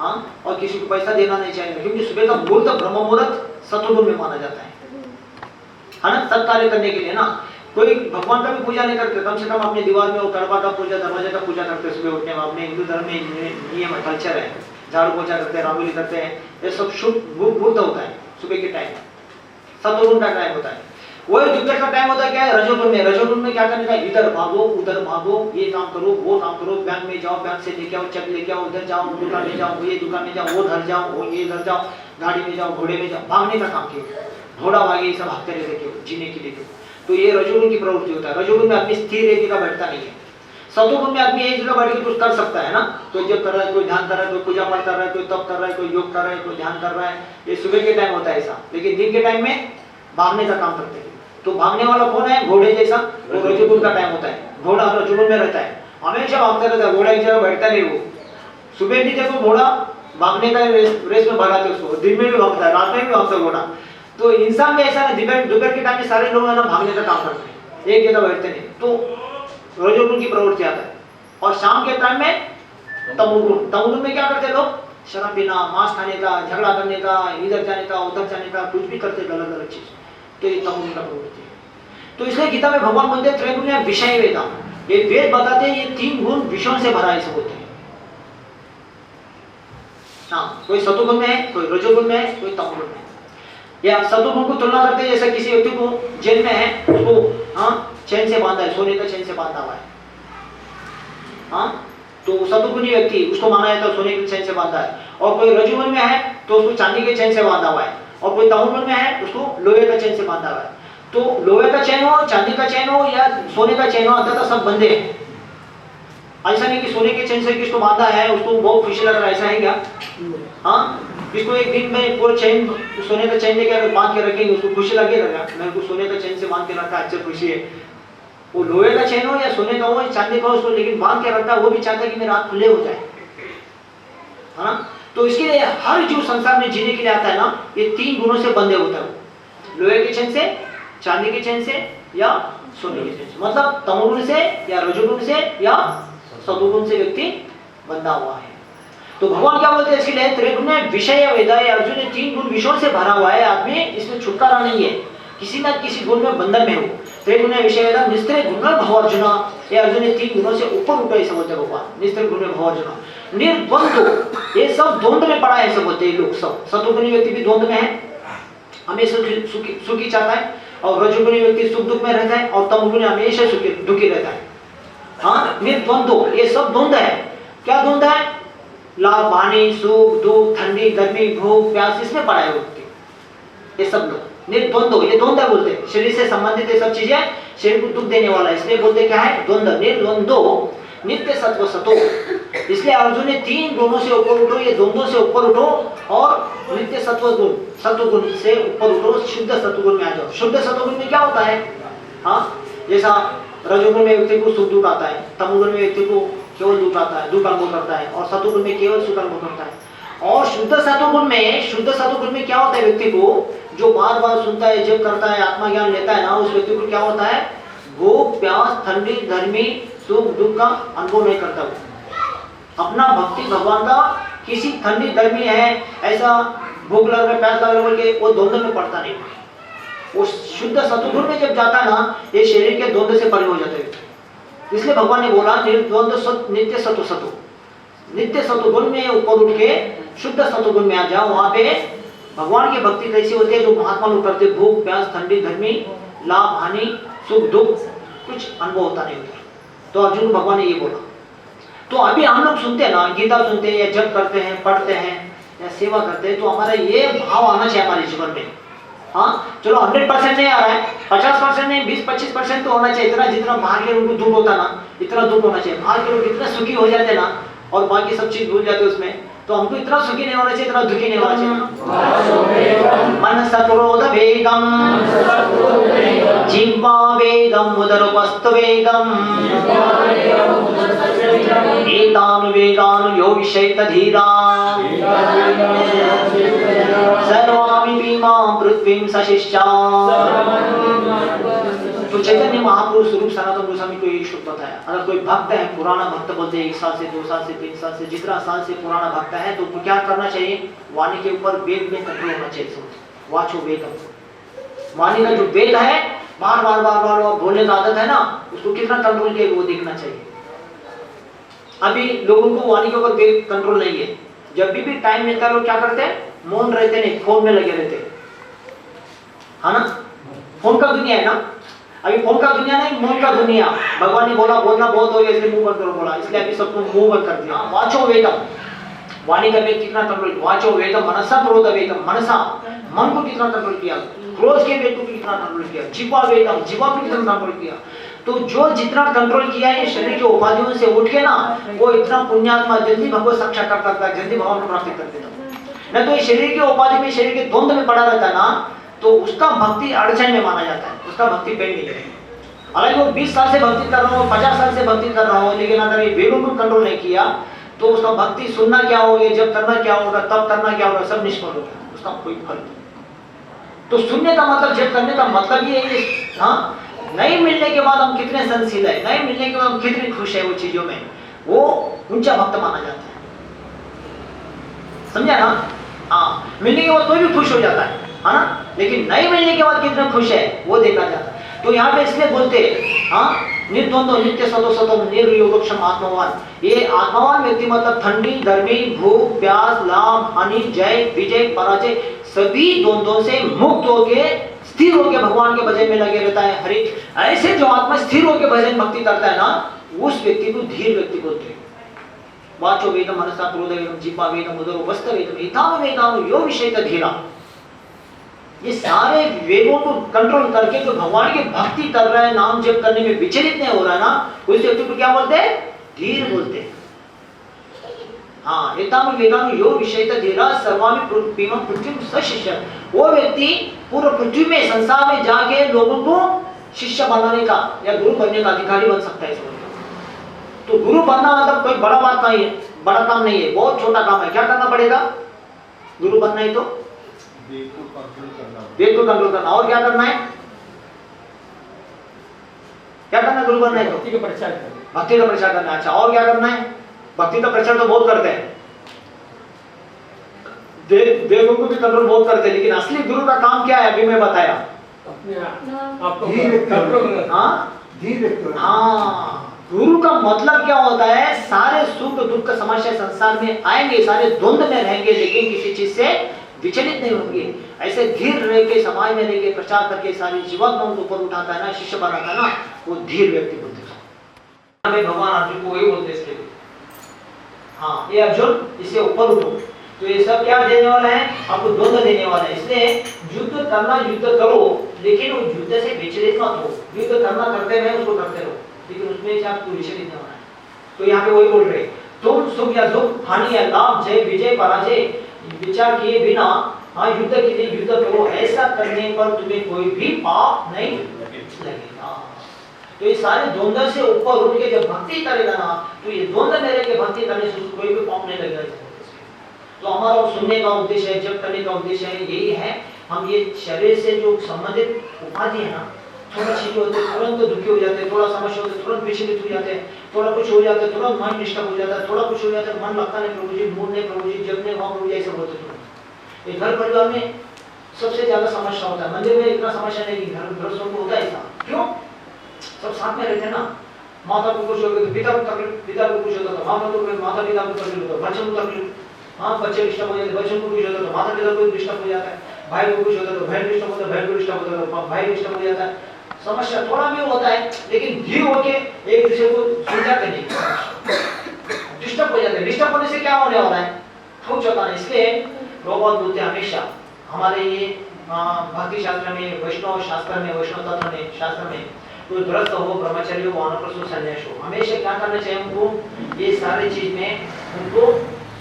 हाँ, और किसी को पैसा देना नहीं चाहिए, क्योंकि सुबह का मुहूर्त ब्रह्म मुहूर्त सतुगुण में माना जाता है ना, सब कार्य करने के लिए ना। कोई भगवान का भी पूजा नहीं करते, कम से कम अपने दीवार में वो करवा का पूजा, दरवाजे का पूजा करते सुबह उठने में। अपने हिंदू धर्म में नियम है, कल्चर है, झाड़ू पोछा करते हैं, रंगोली करते हैं, ये सब शुभ मुहूर्त होता है सुबह के टाइम, सतुगुण का टाइम होता है। वही दोपहर का टाइम होता है क्या है, रजोगुण में। रजोगुण में क्या करने का, इधर भागो उधर भागो, ये काम करो वो काम करो, बैंक में जाओ, बैंक से लेके आओ, चेक लेके आओ, उधर जाओ दुकान में जाओ, ये दुकान में जाओ, वो घर जाओ, वो ये घर जाओ, गाड़ी में जाओ, घोड़े में जाओ, भागने का काम किया, घोड़ा भागे, सब भागते रहते केवल जीने के लिए। तो ये रजोगुण की प्रवृत्ति होता है। रजोगुण में आदमी स्थिर एक जगह बैठता नहीं है। सतोगुण में आदमी एक जगह बैठ के कुछ कर सकता है ना, कोई जप कर रहा है, कोई ध्यान कर रहा है, कोई पूजा पाठ कर रहा है, कोई तप कर रहा है, कोई योग कर रहा है, कोई ध्यान कर रहा है। ये सुबह के टाइम होता है ऐसा, लेकिन दिन के टाइम में भागने का काम करते हैं। तो भागने वाला कौन है, घोड़े जैसा, वो रजोगुण का टाइम होता है। घोड़ा रजोगुण में रहता है, हमेशा भागता रहता है, घोड़ा एक जगह बैठता नहीं। वो सुबह भी देखो घोड़ा भागने का रेस में भगाते उसको, दिन में भी भागता है, रात में भी भागता है घोड़ा। तो इंसान में ऐसा नहीं, दोपहर के टाइम में सारे लोग है ना भागने का काम करते हैं, एक जगह बैठते नहीं, तो रजोगुण की प्रवृत्ति आता है। और शाम के टाइम में तमोगुण, तमोगुण में क्या करते हैं लोग, शराब पीना, मांस खाने का, झगड़ा करने का, इधर जाने का उधर जाने का, कुछ भी करते हैं अलग अलग चीज। तो ये तमोगुण का प्रवृत्ति है। तो इसलिए गीता में भगवान बोलते हैं त्रैगुण्य विषय वेदा, ये वेद बताते हैं ये 3 गुण विषयों से भरा है, बोलते हैं। हाँ, कोई सतुगुण में है, कोई रजोगुण में है, कोई तमोगुण में है। या सतुगुण को तुलना करते हैं, जैसे किसी व्यक्ति को जेल में है, उसको हाँ चैन से बांधा है, सोने का चैन से बांधा हुआ है, हाँ, तो सतुगुणी व्यक्ति उसको माना जाता है सोने के चैन से बांधा है। और कोई रजोगुण में है तो उसको चांदी के चैन से बांधा हुआ है, और कोई तमोगुण में है उसको लोहे का चैन से बांधा हुआ है। तो लोहे का चैन हो, चांदी का चैन हो या सोने का चैन हो, अंततः सब बंधे हैं, ऐसा नहीं कि सोने के चेन से किसको बांधा है उसको बहुत खुशी लग रहा है, ऐसा है क्या? हाँ, किसको एक दिन में पूरा चेन सोने का चेन लेके अगर बांध के रखेंगे उसको खुशी लगेगा? मेरे को सोने का चेन से बांध के रखा, अच्छा खुशी है। वो लोहे का चेन हो या सोने का हो या चांदी का हो, उसको लेकिन बांध के रखता है, वो भी चाहता है कि मेरे हाथ खुले हो जाए, है ना? तो इसके लिए हर जीव संसार में जीने के लिए आता है ना, ये 3 गुणों से बंधे होता है, लोहे के चेन से, चांदी के चेन से या सोने के चेन से। मतलब तमोगुण से या रजोगुण से या सतोगुण से व्यक्ति बंधा हुआ है। तो भगवान क्या बोलते हैं इसके लिए? त्रिगुण विषय वेदाय अर्जुन ने 3 गुण विषयों से भरा हुआ है आदमी, इसमें छुटकारा नहीं है, किसी न किसी गुण में बंधन में हो। त्रिगुण विषय वेदा निस्त्रिय गुण भव अर्जुन, ये अर्जुन ने 3 गुणों से ऊपर उठा ऐसा बोलते हैं भगवान। निस्त्रिय गुण भव अर्जुन निर्द्वंद, ये सब द्वंद में पड़ा है ऐसे बोलते हैं लोग सब। सतोगुणी व्यक्ति भी द्वंद में है, हमेशा सुखी चाहता है, और रजोगुणी व्यक्ति सुख दुख में रहता है, और तमोगुणी हमेशा दुखी रहता है। हाँ, निर्द्वंदो, ये सब द्वंद है। क्या द्वंद है? लाभ हानि, सुख दुख, ठंडी गर्मी, भूख प्यास, इसमें पड़ा है व्यक्ति। ये सब लोग निर्द्वंदो, ये द्वंद है बोलते हैं, शरीर से संबंधित ये सब चीजें शरीर को दुख देने वाला है, इसलिए बोलते क्या है? द्वंद। निर्द्वंदो नित्य सत्व सतो, इसलिए अर्जुन ने 3 गुणों से ऊपर उठो, ये द्वंद्वों से ऊपर उठो और नित्य सत्व गुण, सत्व गुण से ऊपर उठो, शुद्ध सत्व गुण में आ जाओ। शुद्ध सत्व गुण में क्या होता है? हाँ, जैसा रजोगुण में व्यक्ति को सुख दुख आता है, तमोगुण में व्यक्ति को केवल दुख आता है, दुख अनुभव करता है, और सतोगुण में केवल सुख अनुभव करता है। और शुद्ध सतोगुण में क्या होता है? व्यक्ति को जो बार बार सुनता है, जब करता है, आत्मा ज्ञान लेता है ना, उस व्यक्ति को क्या होता है? भूख प्यास, ठंडी गर्मी, सुख दुख का अनुभव नहीं करता वो। अपना भक्ति भगवान का किसी ठंडी गर्मी है, ऐसा भूख लग रहा है, प्यास लग रहा है के वो द्वंद्व में पड़ता नहीं। वो शुद्ध सतोगुण में जब जाता है ना, ये शरीर के द्वंद्व से परे हो जाते हैं। इसलिए भगवान ने बोला निर्द्वंद नित्य सतो सतो, नित्य सतोगुण में ऊपर उठ के शुद्ध सतोगुण में आ जाओ। वहां पे भगवान की भक्ति कैसी होती है? जो महात्मा लोग करते, भूख प्यास, ठंडी गर्मी, लाभ हानि, सुख दुख, कुछ अनुभव होता नहीं होता। तो अर्जुन को भगवान ने ये बोला। तो अभी हम लोग सुनते हैं ना, गीता सुनते हैं या जप करते हैं, पढ़ते हैं या सेवा करते हैं, तो हमारा ये भाव आना चाहिए हमारे जीवन में। हाँ, चलो 100% नहीं आ रहा है, 50% नहीं, 20-25% तो होना चाहिए। इतना जितना बाहर के लोग को दुख होता ना, इतना दुख होना चाहिए। बाहर के लोग इतना सुखी हो जाते ना और बाकी सब चीज भूल जाते उसमें, तो हमको इतना सुखी नहीं होना चाहिए, इतना दुखी नहीं होना चाहिए। मनसा क्रोध वेगम जिह्वा वेगम उदरपस्त वेगम एतानु वेगानु यो विषयत धीरा सर्वामि भीमां पृथ्वीं सशिष्टा। तो चैतन्य महापुरुष स्वरूप सनातन गोस्वामी को एक श्लोक बताया। अगर कोई भक्त है, पुराना भक्त बोलते हैं, 1 साल से 2 साल से 3 साल से जितना साल से पुराना भक्त है, तो क्या करना चाहिए? वाणी के ऊपर वेद में कंट्रोल होना चाहिए। वाचो वेदम, वाणी का जो वेद है, बार बार बार बार बोलने का आदत है ना, उसको कितना कंट्रोल किया वो देखना चाहिए। अभी लोगों को वाणी के ऊपर वेद कंट्रोल नहीं है। जब भी टाइम मिलता है लोग क्या करते हैं? मौन रहते नहीं, फोन में लगे रहते, है ना? फोन का दुनिया है ना, अभी फोन का दुनिया नहीं, मौन का दुनिया। भगवान ने बोला बोलना बहुत हो गया, इसलिए मुंह बंद करो बोला, इसलिए अभी सबको मुंह बंद कर दिया। वाचो वेदम, वाणी का वेद कितना कंट्रोल? वाचो वेदम मनसा क्रोध वेदम, मनसा मन को कितना कंट्रोल किया, क्रोध के वेद को कितना कंट्रोल किया, जिह्वा वेदम, जिह्वा को कितना कंट्रोल किया। तो जो जितना कंट्रोल किया है शरीर के उपाधियों से उठ के ना, वो इतना पुण्यात्मा जल्दी भगवत साक्षात्कार करता है, जल्दी भगवान को प्राप्त कर देता है। न तो ये शरीर के उपाधि में, शरीर के द्वंद्व में पड़ा रहता है ना, तो उसका भक्ति अड़चन में माना जाता है, उसका भक्ति पेंडिंग है। हालांकि वो 20 साल से भक्ति कर रहा हो, 50 साल से भक्ति कर रहा हो, लेकिन अगर ये वेदों को कंट्रोल नहीं किया तो उसका भक्ति सुनना क्या होगा, जब करना क्या होगा, तब करना क्या होगा, सब निष्फल हो गया, उसका कोई फल नहीं। तो सुनने का मतलब, जब करने का मतलब ये है, हाँ, नहीं मिलने के बाद हम कितने संशील है, नहीं मिलने के बाद हम कितने खुश है वो चीजों में, वो ऊंचा भक्त माना जाता है। समझा ना? हाँ, मिलने के बाद कोई भी खुश हो जाता है ना, लेकिन नहीं मिलने के बाद कितना खुश है वो देखा जाता है। तो यहाँ पे इसलिए बोलते हाँ, निर्द्वंद्व नित्य सतो सतम निर्योगक्षम आत्मवान। ये आत्मवान व्यक्ति मतलब ठंडी गर्मी, भूख प्यास, लाभ हानि, जय विजय पराजय, सभी द्वंद्वों से मुक्त होके स्थिर होके भगवान के भजन में लगे रहता है। हरि ऐसे जो आत्मा स्थिर होके भजन भक्ति करता है ना, उस व्यक्ति को धीर व्यक्ति बोलते हैं। वाचो वेदम मनसा क्रोध वेदम जिह्वा वेदम उदरपस्त वेदम एतानु वेगानु यो विषयत धीरा। ये सारे वेगों को कंट्रोल करके जो भगवान की भक्ति कर रहा है, नाम जप करने में विचलित नहीं हो रहा है ना, उस व्यक्ति को क्या बोलते हैं? धीर बोलते हैं। हाँ, एताम वेदानु यो विषयता धीरा सर्वामि पीमं पृथ्वी सशिष्य। वो व्यक्ति पूरे पृथ्वी में संसार में जाके लोगों को शिष्य बनाने का या गुरु बनने का अधिकारी बन सकता है। तो गुरु बनना मतलब कोई बड़ा बात नहीं है, बड़ा काम नहीं है, बहुत छोटा काम है। क्या करना पड़ेगा गुरु बनना है? तो वेद को कंट्रोल करना। और क्या करना है? क्या करना गुरु बनना है? तो भक्ति का प्रचार करना। भक्ति का प्रचार करना। अच्छा, और क्या करना है? भक्ति का प्रचार तो बहुत करते हैं, देवों को भी कंट्रोल बहुत करते हैं, लेकिन असली गुरु का काम क्या है? अभी मैं बताया। हाँ, गुरु का मतलब क्या होता है? सारे सुख दुख का समस्या संसार में आएंगे, सारे द्वंद में रहेंगे, लेकिन किसी चीज से विचलित नहीं होंगे। ऐसे धीर रह के समाज में रह के प्रचार करके सारी जीवात्माओं को ऊपर उठाता है ना, शिष्य बनाता है ना, वो धीर व्यक्ति बोलते हैं। भगवान अर्जुन को वही बोलते इसके लिए। हाँ, ये अर्जुन इससे ऊपर उठो। तो ये सब क्या देने वाला है? आपको द्वंद देने वाला है। इसलिए युद्ध करना, युद्ध करो, लेकिन वो युद्ध से विचलित मत हो। युद्ध करना करते रहे, उसको करते रहो, लेकिन उसमें से आपको विचलित नहीं होना है। तो यहाँ पे वही बोल रहे, तुम सुख या दुख, हानि या लाभ, जय विजय पराजय विचार किए बिना युद्ध के लिए युद्ध करो। ऐसा करने पर तुम्हें कोई भी पाप नहीं लगेगा। तो ये सारे द्वंद्व से ऊपर उठ के जब भक्ति करेगा ना, तो ये द्वंद्व मेरे के भक्ति करने से कोई भी पाप नहीं लगेगा। तो हमारा सुनने का उद्देश्य है, जब करने का उद्देश्य है, यही है। हम ये शरीर से जो संबंधित उपाधि है ना, थोड़ा चीज होते तुरंत दुखी हो जाते हैं, थोड़ा समस्या होते तुरंत विचलित हो जाते हैं, थोड़ा कुछ हो जाता है तुरंत मन डिस्टर्ब हो जाता है, थोड़ा कुछ हो जाता है मन लगता नहीं प्रभु जी, मूड नहीं प्रभु जी, जब नहीं वहाँ प्रभु जी, ऐसे बोलते तुरंत। ये घर परिवार में सबसे ज्यादा समस्या होता है। मंदिर में इतना समस्या नहीं, घर को होता है ऐसा। क्यों? सब साथ में रहते हैं ना। माता को कुछ हो गया तो पिता को तकलीफ, पिता को कुछ होता तो माता को, माता पिता को तकलीफ होता, बच्चों को तकलीफ, हाँ बच्चे डिस्टर्ब हो जाते, बच्चों को कुछ होता तो माता पिता को डिस्टर्ब हो जाता है, भाई को कुछ होता तो बहन डिस्टर्ब होता है, बहन को डिस्टर्ब होता तो भाई डिस्टर्ब हो जाता है। समस्या थोड़ा भी होता है, लेकिन धीर होके एक दूसरे को सुलझाते नहीं, डिस्टर्ब हो जाते हैं। डिस्टर्ब होने से क्या होने वाला है? ठोक जाता है। इसलिए प्रभुपाद बोलते हैं हमेशा हमारे ये भक्ति शास्त्र में, वैष्णव शास्त्र में, वैष्णव तत्व में, शास्त्र में, तो गृहस्थ हो, ब्रह्मचर्य हो, वानप्रस्थ हो, सन्यास हो, हमेशा क्या करना चाहिए उनको? ये सारी चीज में उनको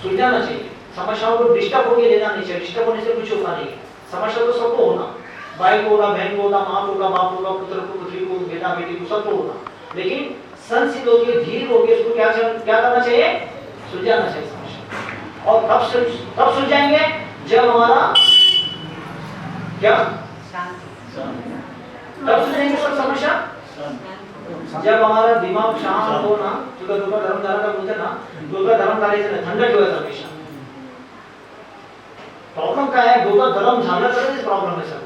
सुलझाना चाहिए। समस्याओं को डिस्टर्ब होके लेना नहीं चाहिए। डिस्टर्ब होने से कुछ होता नहीं है। समस्या तो सबको होना, भाई को होगा, बहन को होगा, माँ को होगा, बाप को होगा, पुत्र को, पुत्री को, बेटा बेटी को, सबको होगा। लेकिन संसित होकर, धीर होकर उसको क्या करना चाहिए? सुलझाना चाहिए समस्या। और कब सुलझाएंगे? जब हमारा क्या तब सुलझाएंगे सब समस्या? जब हमारा दिमाग शांत हो ना, तो दुर्गा धर्म धारा का बोलते ना, दुर्गा धर्म धारे से ठंडक हो हमेशा। प्रॉब्लम क्या है? दुर्गा धर्म झाला करने प्रॉब्लम है सब।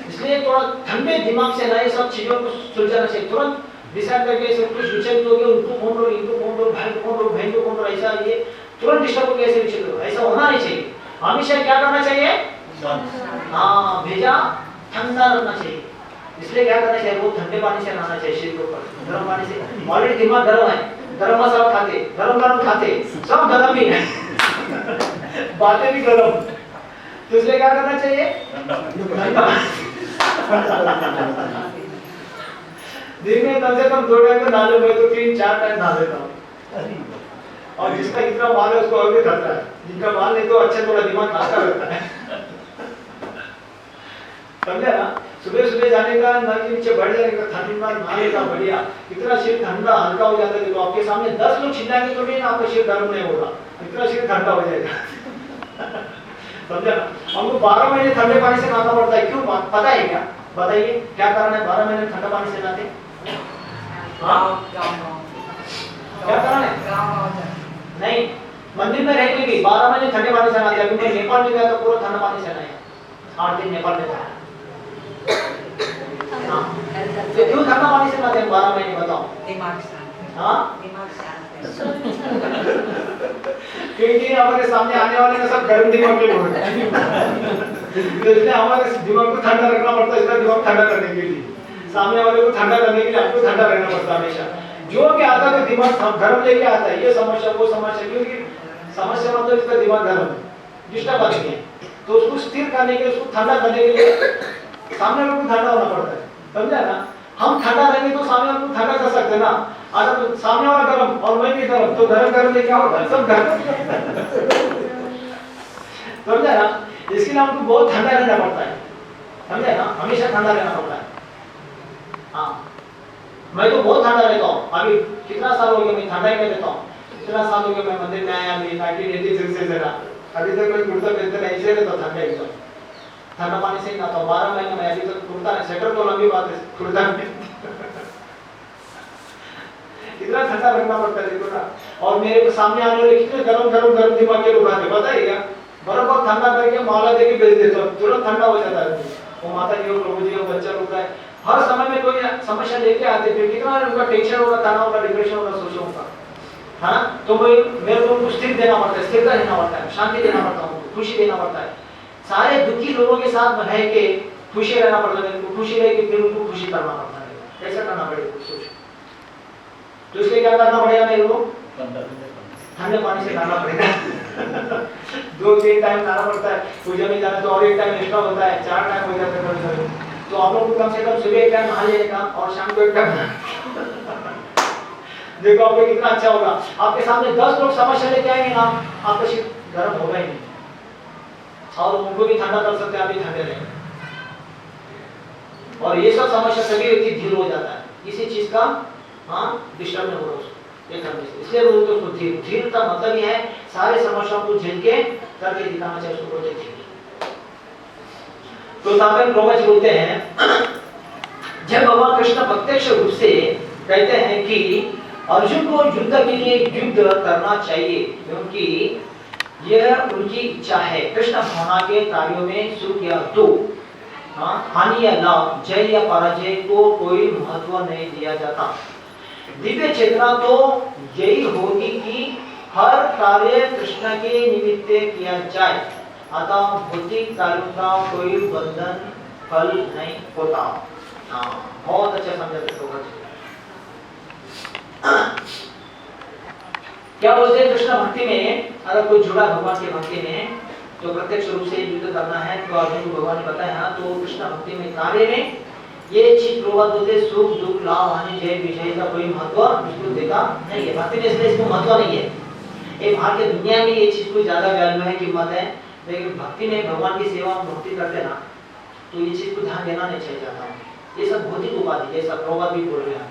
इसलिए थोड़ा ठंडे दिमाग से ना ये सब चीजों को सुलझाना चाहिए। तुरंत डिसाइड करके सब कुछ विचलित हो गया, उनको फोन करो, इनको फोन करो, भाई को फोन करो, बहन को फोन करो, ऐसा ये तुरंत डिस्टर्ब हो गया, ऐसे विचलित हो, ऐसा होना नहीं चाहिए। हमेशा क्या करना चाहिए? हाँ, भेजा ठंडा रखना चाहिए। इसलिए क्या करना चाहिए? वो ठंडे पानी से नहाना चाहिए शरीर के ऊपर, गर्म पानी से। ऑलरेडी दिमाग गर्म है, गर्म मसाला खाते, गरम खाते, सब गर्म ही है, बातें भी गर्म। तो इसलिए क्या करना चाहिए? दिन में कम से कम 2 टाइम तो नहा लो, मैं तो 3-4 टाइम नहा लेता हूँ। और जिसका जितना माल है उसको और भी खाता है, जिनका माल नहीं तो अच्छा थोड़ा दिमाग खासा रहता है। समझे ना? सुबह सुबह जाने का, नल के नीचे बैठ जाने का, ठंडा नहाने का, बढ़िया इतना शरीर ठंडा हल्का हो जाता है। तो आपके सामने 10 लोग चिल्लाएंगे तो भी ना आपका शरीर गर्म नहीं होगा, इतना शरीर ठंडा हो जाएगा। समझे ना? हमको 12 महीने ठंडे पानी से नहाना पड़ता है। क्यों? पता है क्या? बताइए क्या कारण है 12 महीने ठंडा पानी से नहाते? क्या कारण है? नहीं, मंदिर में रह के भी 12 महीने ठंडे पानी से नहाते। अभी मैं नेपाल में गया तो पूरा ठंडा पानी से नहाया, 8 दिन नेपाल में था। तो क्यों ठंडा पानी से नहाते हैं 12 महीने? बताओ। दिमाग शांत। हाँ, दिमाग शांत। क्योंकि हमारे सामने आने वाले का सब गर्म दिमाग के लोग हैं, तो इसलिए हमारे दिमाग को ठंडा रखना पड़ता है। इसका दिमाग ठंडा करने के लिए, सामने वाले को ठंडा करने के लिए आपको ठंडा रहना पड़ता है हमेशा। जो भी आता है दिमाग गर्म लेके आता है, ये समस्या वो समस्या, क्योंकि समस्या मतलब इसका दिमाग गर्म डिस्टर्ब आ गई है। तो उसको स्थिर करने के लिए, उसको ठंडा करने के लिए सामने वाले को ठंडा होना पड़ता है। समझा ना? हम ठंडा रहेंगे तो सामने वाले को ठंडा कर सकते हैं ना। अगर सामने वाला गर्म और मैं भी गर्म, तो गर्म गर्म क्या होगा, सब गर्म। समझे ना? इसके लिए हमको बहुत ठंडा रहना पड़ता है, समझे ना? हमेशा ठंडा रहना पड़ता है। हाँ, मैं तो बहुत ठंडा रहता हूँ। अभी कितना साल हो गया मैं ठंडा ही में रहता हूँ। इतना साल हो गया मैं मंदिर में आया, मैं 1986 से जरा अभी तक मैं कुर्ता पहनते नहीं, ऐसे रहता ठंडा एकदम, ठंडा पानी से ही नहाता हूँ। 12 महीने में अभी तक कुर्ता नहीं, स्वेटर तो लंबी बात है, कुर्ता में इतना ठंडा रखना पड़ता है, देखो ना। और मेरे सामने आने वाले कितने गरम गरम गरम दिमाग के लोग आते, पता है क्या? बर्फ और ठंडा करके माला देके भेज देते हो, तुरंत ठंडा हो जाता है। वो माता जी और प्रभु जी और बच्चा लोग का हर समय में कोई समस्या लेके आते, फिर कितना उनका टेंशन होगा, तनाव होगा, डिप्रेशन होगा, सोचो होगा, हाँ। तो मेरे को उनको स्थिर देना पड़ता है, स्थिरता देना पड़ता है, शांति देना पड़ता है, उनको खुशी देना पड़ता है। सारे दुखी लोगों के साथ रह के खुशी रहना पड़ता है, उनको खुशी रह के फिर उनको खुशी करना पड़ता है। ऐसा करना पड़ेगा, सोचो। तो इसलिए क्या करना पड़ेगा मेरे को? ठंडे पानी से नहाना पड़ेगा। 2-3 टाइम नहाना पड़ता है, पूजा में जाना तो और एक टाइम एक्स्ट्रा होता है, 4 टाइम हो जाता है। तो आप लोग को कम से कम सुबह एक टाइम नहा लेगा और शाम को एक टाइम। देखो आपको कितना अच्छा होगा। आपके सामने 10 लोग समस्या लेके आएंगे ना, आपका शरीर गर्म होगा ही नहीं, और उनको भी ठंडा कर सकते हैं, आप भी ठंडे रहेंगे। और ये सब समस्या सभी व्यक्ति धीर हो जाता है, किसी चीज का डिस्टर्ब नहीं हो रहा उसको, ये करने से। इसलिए बोलते उसको धीर। धीर का मतलब ही है सारे समस्याओं को झेल के करके दिखाना चाहिए, उसको बोलते धीर। तो ताकत प्रभु बोलते हैं, जब भगवान कृष्ण प्रत्यक्ष रूप से कहते हैं कि अर्जुन को युद्ध के लिए युद्ध करना चाहिए, क्योंकि यह उनकी इच्छा है। कृष्ण भावना के कार्यों में सुख या दुख, हानि या लाभ, जय या पराजय को कोई महत्व नहीं दिया जाता। दिव्य चेतना तो यही होगी कि हर कार्य कृष्ण के निमित्त किया जाए, अतः भौतिक कार्यों का कोई बंधन फल नहीं होता। बहुत अच्छा समझा होगा। क्या बोलते हैं कृष्ण भक्ति में, अगर कोई जुड़ा भगवान की भक्ति में, तो प्रत्यक्ष रूप से युद्ध करना है, तो अर्जुन को भगवान ने बताया। तो कृष्ण भक्ति में कार्य में ये चीज प्रभाव होते, सुख दुख लाभ हानि जय विजय का कोई महत्व इसको देता नहीं है। भक्ति में इसलिए इसको महत्व नहीं है। ये बाहर की दुनिया में ये चीज कोई ज्यादा वैल्यू है, कीमत है, लेकिन भक्ति में भगवान की सेवा भक्ति करते ना, तो ये चीज को ध्यान देना नहीं चाहिए जाता है। ये सब भौतिक उपाधि, जैसा प्रभाव भी बोल रहे हैं,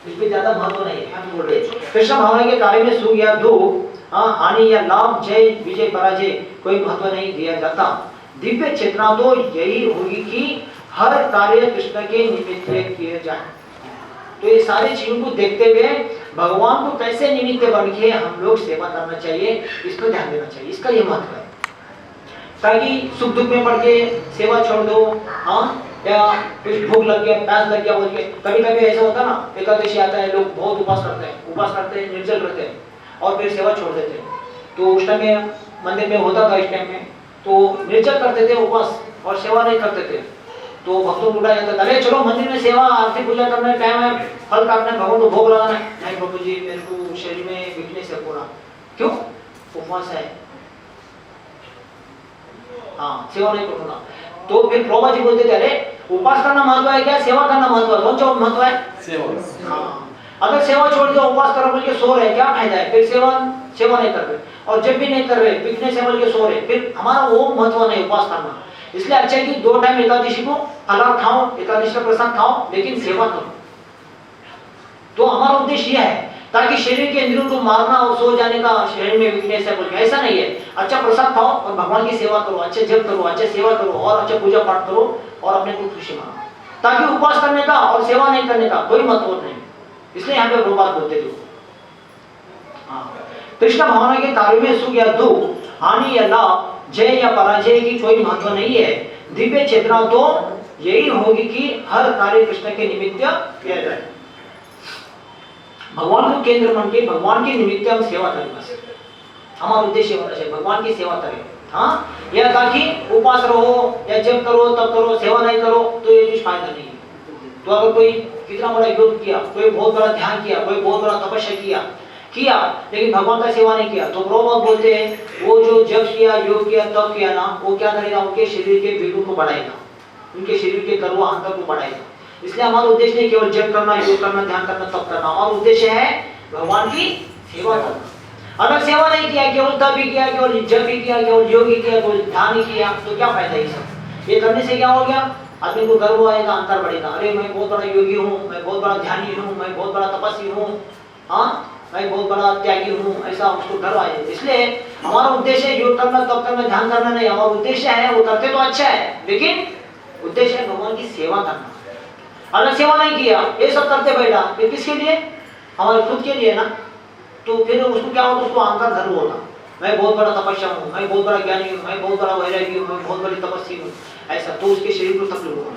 इसमें ज्यादा महत्व नहीं है। हम बोल रहे कृष्ण भावना के कार्य में सुख या दुख, हानि या लाभ, जय विजय पराजय कोई महत्व नहीं दिया जाता। दिव्य चेतना तो यही होगी कि हर कार्य कृष्ण के निमित्त किए जाए। तो ये सारी चीजों को देखते हुए भगवान को कैसे निमित्त बन के हम लोग सेवा करना चाहिए, इसको ध्यान देना चाहिए। इसका ये महत्व है, ताकि सुख दुख में पड़ के सेवा छोड़ दो, या कुछ भूख लग गया, प्यास लग गया बोल के। कभी कभी ऐसा होता ना, एकादशी आता है, लोग बहुत उपवास करते हैं, निर्जल रहते हैं और फिर सेवा छोड़ देते हैं। तो उस टाइम में मंदिर में होता था, इस टाइम में तो निर्जल करते थे उपवास और सेवा नहीं करते थे। तो भक्तों को उठाया जाता, अरे चलो मंदिर में सेवा आरती पूजा करना है, टाइम है, फल काटना है, भगवान को भोग लगाना है। नहीं प्रभु जी, मेरे को शरीर में वीकनेस है पूरा। क्यों? उपवास है, सेवा नहीं करूंगा। तो फिर प्रभु जी बोलते थे, अरे उपवास करना महत्व है क्या, सेवा करना महत्व है? कौन सा महत्व है? सेवा। अगर सेवा छोड़ के उपवास करो बोल के सो रहे, क्या फायदा है? फिर सेवा नहीं कर रहे, और जब भी नहीं कर रहे, वीकनेस है बोल के सो रहे, फिर हमारा वो महत्व नहीं उपवास करना। इसलिए अच्छा है कि 2 टाइम एकादशी को फलाहार खाओ, एकादशी का प्रसाद खाओ, लेकिन सेवा करो। तो हमारा उद्देश्य यह है ताकि शरीर के इंद्रियों को मारना और सो जाने का, शरीर में वीकनेस है बोल के, ऐसा नहीं है। अच्छा प्रसाद खाओ और भगवान की सेवा करो, अच्छे जप करो, अच्छे सेवा करो और अच्छा पूजा पाठ करो और अपने को खुशी मानो, ताकि उपवास करने का और सेवा नहीं करने का कोई मतलब नहीं। इसलिए यहाँ पे वो बात बोलते थे। कृष्ण भावना के कार्य में सुख या दुख, हानि या लाभ, जय या पराजय की कोई महत्व नहीं है। दिव्य चेतना तो यही होगी कि हर कार्य कृष्ण के निमित्त किया जाए। भगवान को केंद्र मान के भगवान के निमित्त हम सेवा करें, बस हमारा उद्देश्य होना चाहिए, भगवान की सेवा करें। यह ताकि उपवास रहो या जब करो तब करो, सेवा नहीं करो तो ये कुछ फायदा नहीं है। तो अगर कोई कितना बड़ा योग किया, कोई बहुत बड़ा ध्यान किया, कोई बहुत बड़ा तपस्या किया, लेकिन भगवान का सेवा नहीं किया, तो प्रभुपाद बोलते हैं वो जो जप किया, योग किया, तप किया ना, वो क्या करेगा? उनके शरीर के वेगों को बढ़ाएगा, उनके शरीर के करुआ अंतर को बढ़ाएगा। इसलिए हमारा उद्देश्य नहीं केवल जप करना, योग करना, ध्यान करना, तप करना। हमारा उद्देश्य है भगवान की सेवा करना। अगर सेवा नहीं किया, केवल तप ही किया, केवल जप ही किया, केवल योग ही किया, केवल ध्यान ही किया, तो क्या फायदा ये सब? ये करने से क्या हो गया? आदमी को गर्व आएगा, अंतर बढ़ेगा। अरे मैं बहुत बड़ा योगी हूँ, मैं बहुत बड़ा ध्यानी हूँ, मैं बहुत बड़ा तपस्वी हूँ, हाँ मैं बहुत बड़ा त्यागी हूँ, ऐसा उसको गर्व आएगा। इसलिए हमारा उद्देश्य योग करना, तप करना, ध्यान करना नहीं। हमारा उद्देश्य है, वो करते तो अच्छा है, लेकिन उद्देश्य है भगवान की सेवा करना। अगर सेवा नहीं किया, ये सब करते बैठा, फिर किसके लिए? हमारे खुद के लिए ना। तो फिर उसको क्या होता? उसको अहंकार गर्व होता, मैं बहुत बड़ा तपस्या हूँ, मैं बहुत बड़ा ज्ञानी हूँ, मैं बहुत बड़ा वैरागी हूँ, मैं बहुत बड़ी तपस्वी हूँ, ऐसा। तो उसके शरीर को तकलीफ होगा।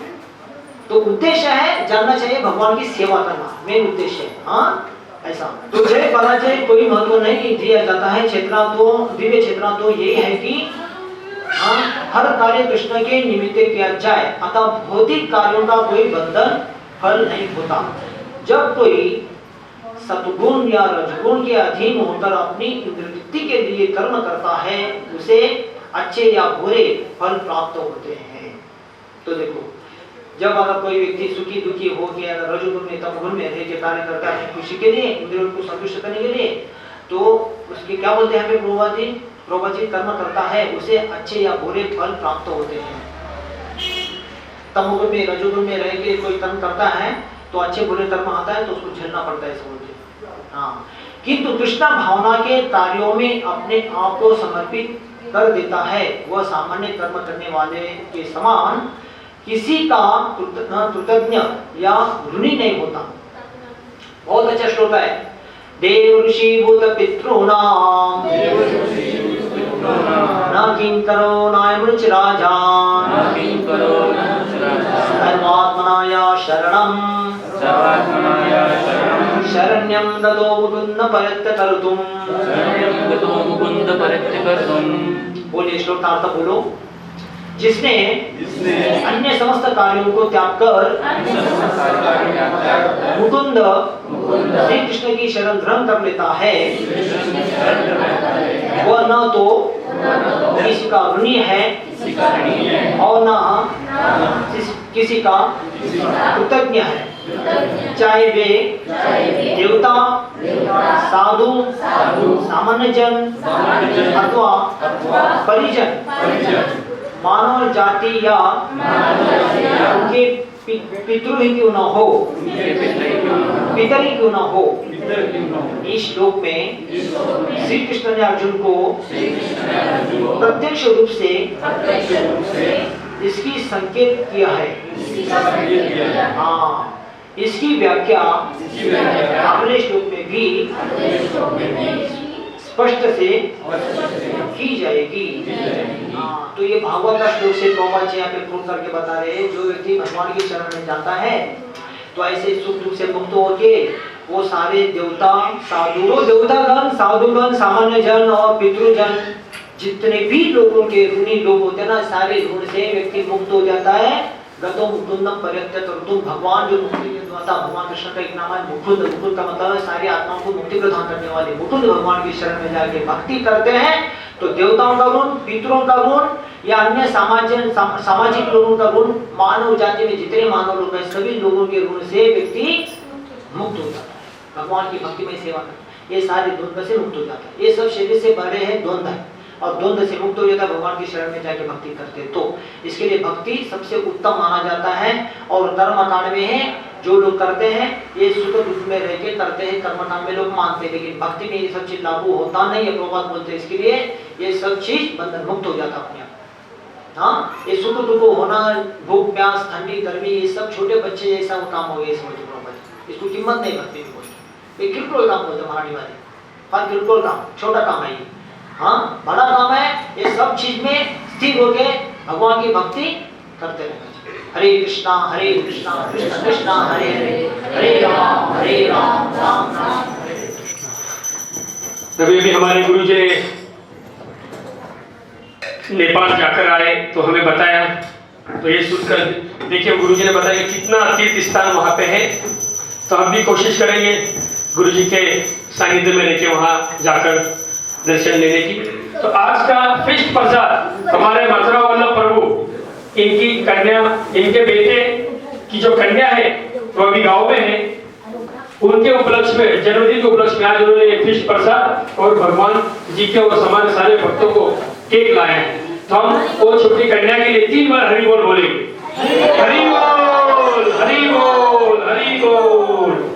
तो उद्देश्य है, जानना चाहिए भगवान की सेवा करना, मेन उद्देश्य है, हाँ ऐसा। तो जय पराजय कोई महत्व नहीं दिया जाता है। चेतना तो, दिव्य चेतना तो यही है कि हाँ हर कार्य कृष्ण के निमित्त किया जाए, अतः भौतिक कार्यों का कोई बंधन फल नहीं होता। जब कोई सतगुण या रजगुण के अधीन होकर अपनी इंद्रियवृत्ति के लिए कर्म करता है, उसे अच्छे या बुरे फल प्राप्त होते हैं। तो देखो, जब अगर कोई व्यक्ति सुखी दुखी हो गया, रजोगुण में तमोगुण में रह के कार्य करता है अपनी खुशी के लिए, इंद्रियों को संतुष्ट करने के लिए, तो उसके क्या बोलते हैं प्रभुपाद जी कर्म करता है, उसे अच्छे या बुरे फल प्राप्त होते हैं। तमोगुण में रजोगुण में रह के कोई कर्म करता है तो अच्छे बुरे कर्म आता है, तो उसको झेलना पड़ता है समझ। हाँ, किंतु कृष्ण भावना के कार्यों में अपने आप को समर्पित कर देता है, वह सामान्य कर्म करने वाले के समान किसी का कृतज्ञ या ऋणी नहीं होता। बहुत अच्छा श्लोक है। देव ऋषि भूत पितॄणाम न किंकरो नायमृच राजान धर्मात्मनाया शरणम शरण्यं गतो मुकुंद परत्य कर्तुम। बोलिए श्लोक का अर्थ बोलो। जिसने अन्य समस्त कार्यों को त्याग कर मुकुंद श्री कृष्ण की शरण ग्रहण कर लेता है, वह न तो किसी का ऋणी है और न किसी का कृतज्ञ है। चाहे वे देवता, साधु, सामान्य जन अथवा परिजन, मानव जाति या उनके पितृ ही क्यों न हो, पितर ही क्यों न हो। इस श्लोक में श्री कृष्ण ने अर्जुन को प्रत्यक्ष रूप से इसकी संकेत किया है। हाँ, इसकी व्याख्या अगले श्लोक में भी स्पष्ट से की जाएगी। हाँ, तो ये भागवत का श्लोक से प्रभुपाद जी यहाँ पे प्रूव करके बता रहे हैं, जो व्यक्ति भगवान की शरण में जाता है तो ऐसे सुख दुख से मुक्त होके वो सारे देवता, साधु, देवतागण, साधुगण, सामान्य जन और पितृजन, जितने भी लोगों के ऋणी लोग होते हैं ना, सारे ऋण से व्यक्ति मुक्त हो जाता है। गतो मुकुंदम पर्यत्य तुम, भगवान जो मुक्ति के दाता, भगवान कृष्ण का एक नाम है मुकुंद। मुकुंद का मतलब है सारी आत्माओं को मुक्ति प्रदान करने वाले। मुकुंद भगवान की शरण में जाके भक्ति करते हैं तो देवताओं का ऋण, पितरों का ऋण या अन्य सामाजिक लोगों का ऋण, मानव जाति में जितने मानव लोग हैं सभी लोगों के ऋण से व्यक्ति मुक्त हो जाता है। भगवान की भक्ति में सेवा करते, ये सारे द्वंद्व से मुक्त हो जाता है। ये सब शरीर से भरे हैं द्वंद्व है, और द्वंद्व से मुक्त हो जाता है भगवान की शरण में जाके भक्ति करते। तो इसके लिए भक्ति सबसे उत्तम माना जाता है। और कर्मकांड में है जो लोग करते हैं ये सुख दुख में रह के करते हैं, कर्मकांड में लोग मानते हैं, लेकिन भक्ति में ये सब चीज लागू होता नहीं है। प्रभुपाद बोलते हैं इसके लिए ये सब चीज बंधन मुक्त हो जाता अपने आप। हाँ, ये सुख दुख होना, भूख प्यास, ठंडी गर्मी, ये सब छोटे बच्चे जैसा वो काम हो गया समझो प्रभुपाद। इसको कीमत नहीं भक्ति में बोलते, ये किरकोल काम बोलते मराठी वाले, पर किरकोल काम, छोटा काम है ये। हाँ, बड़ा काम है ये सब चीज में स्थिर होके भगवान की भक्ति करते रहना चाहिए। हरे कृष्णा कृष्ण कृष्ण हरे हरे, हरे राम राम राम हरे कृष्ण। अभी भी हमारे गुरु जी नेपाल जाकर आए तो हमें बताया, तो ये सुनकर देखिए गुरु जी ने बताया कितना तीर्थ स्थान वहाँ पे है। तो हम भी कोशिश करेंगे गुरु जी के सानिध्य में लेके वहाँ जाकर दर्शन लेने की। तो आज का फिस्ट प्रसाद हमारे मथुरा वल्लभ प्रभु, इनकी कन्या, इनके बेटे की की जो कन्या है वो अभी गांव में है, उनके उपलक्ष्य में, जन्मदिन के उपलक्ष्य में आज उन्होंने फिश प्रसाद और भगवान जी के और हमारे सारे भक्तों को केक लाए हैं। तो हम वो छोटी कन्या के लिए 3 बार हरि बोल बोलेंगे। हरि बोल, हरि बोल, हरि बोल।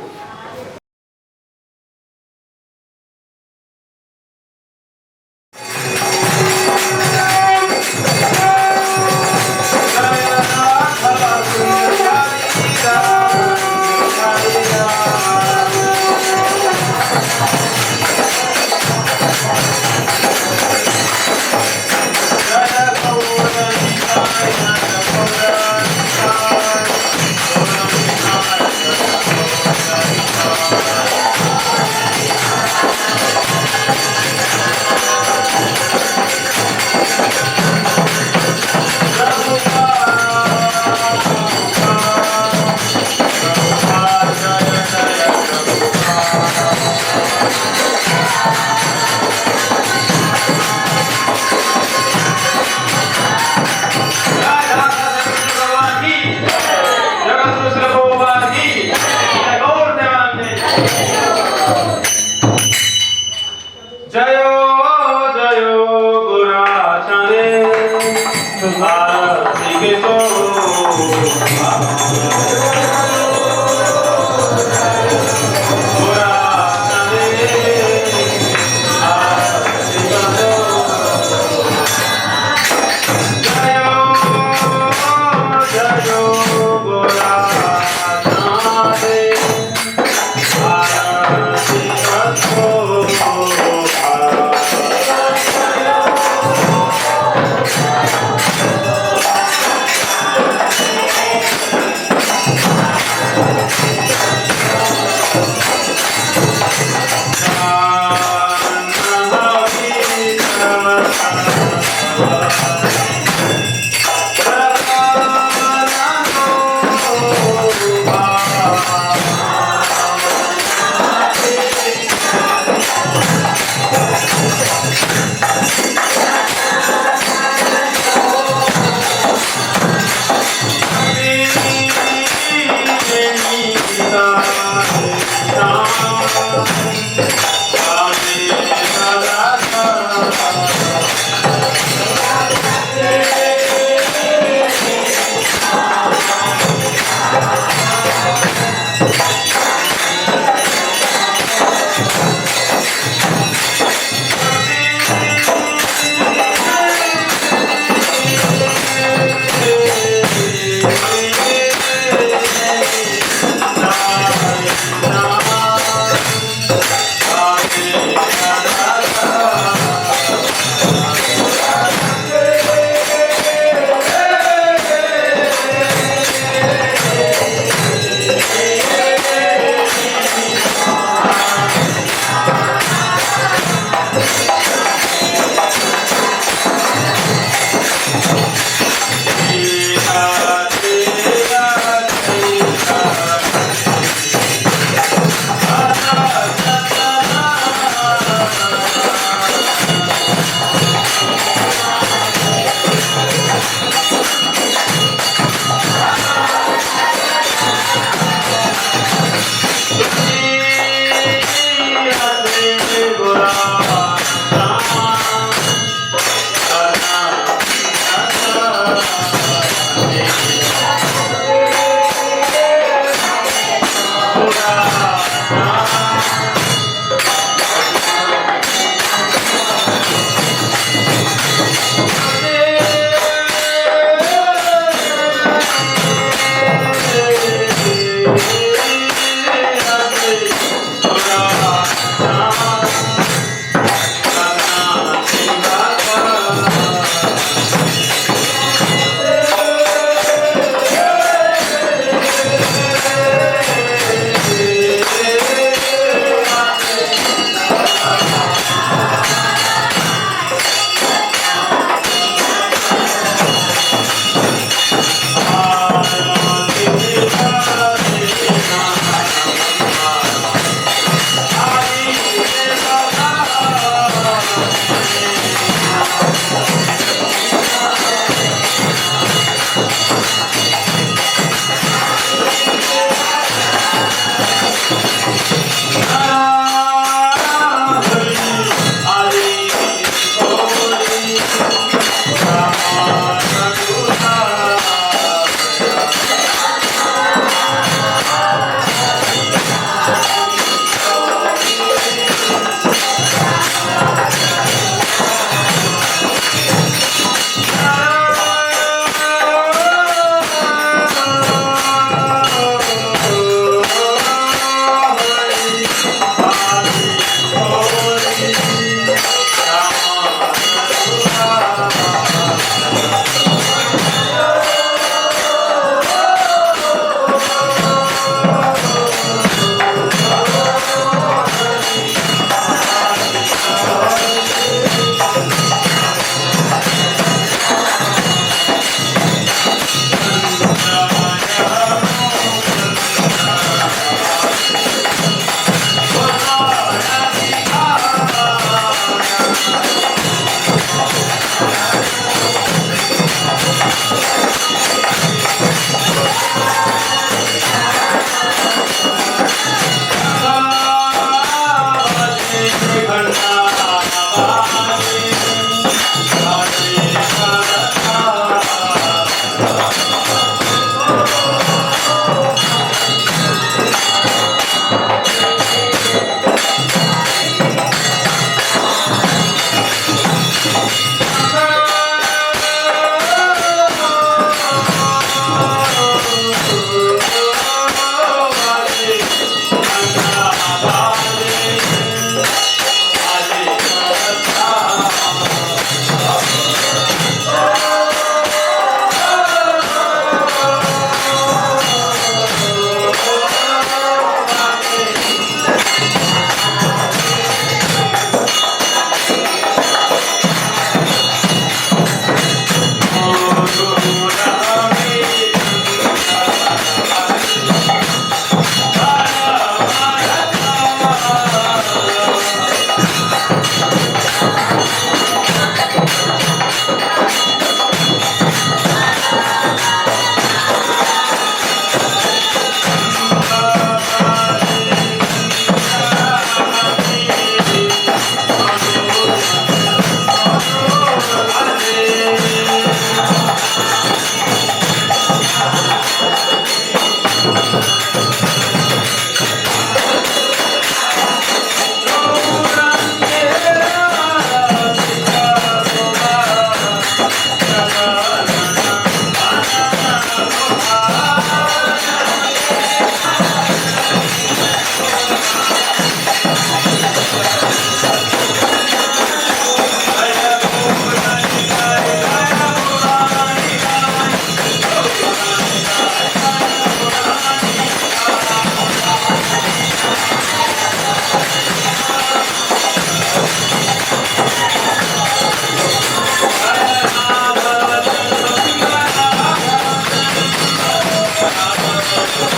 Oh,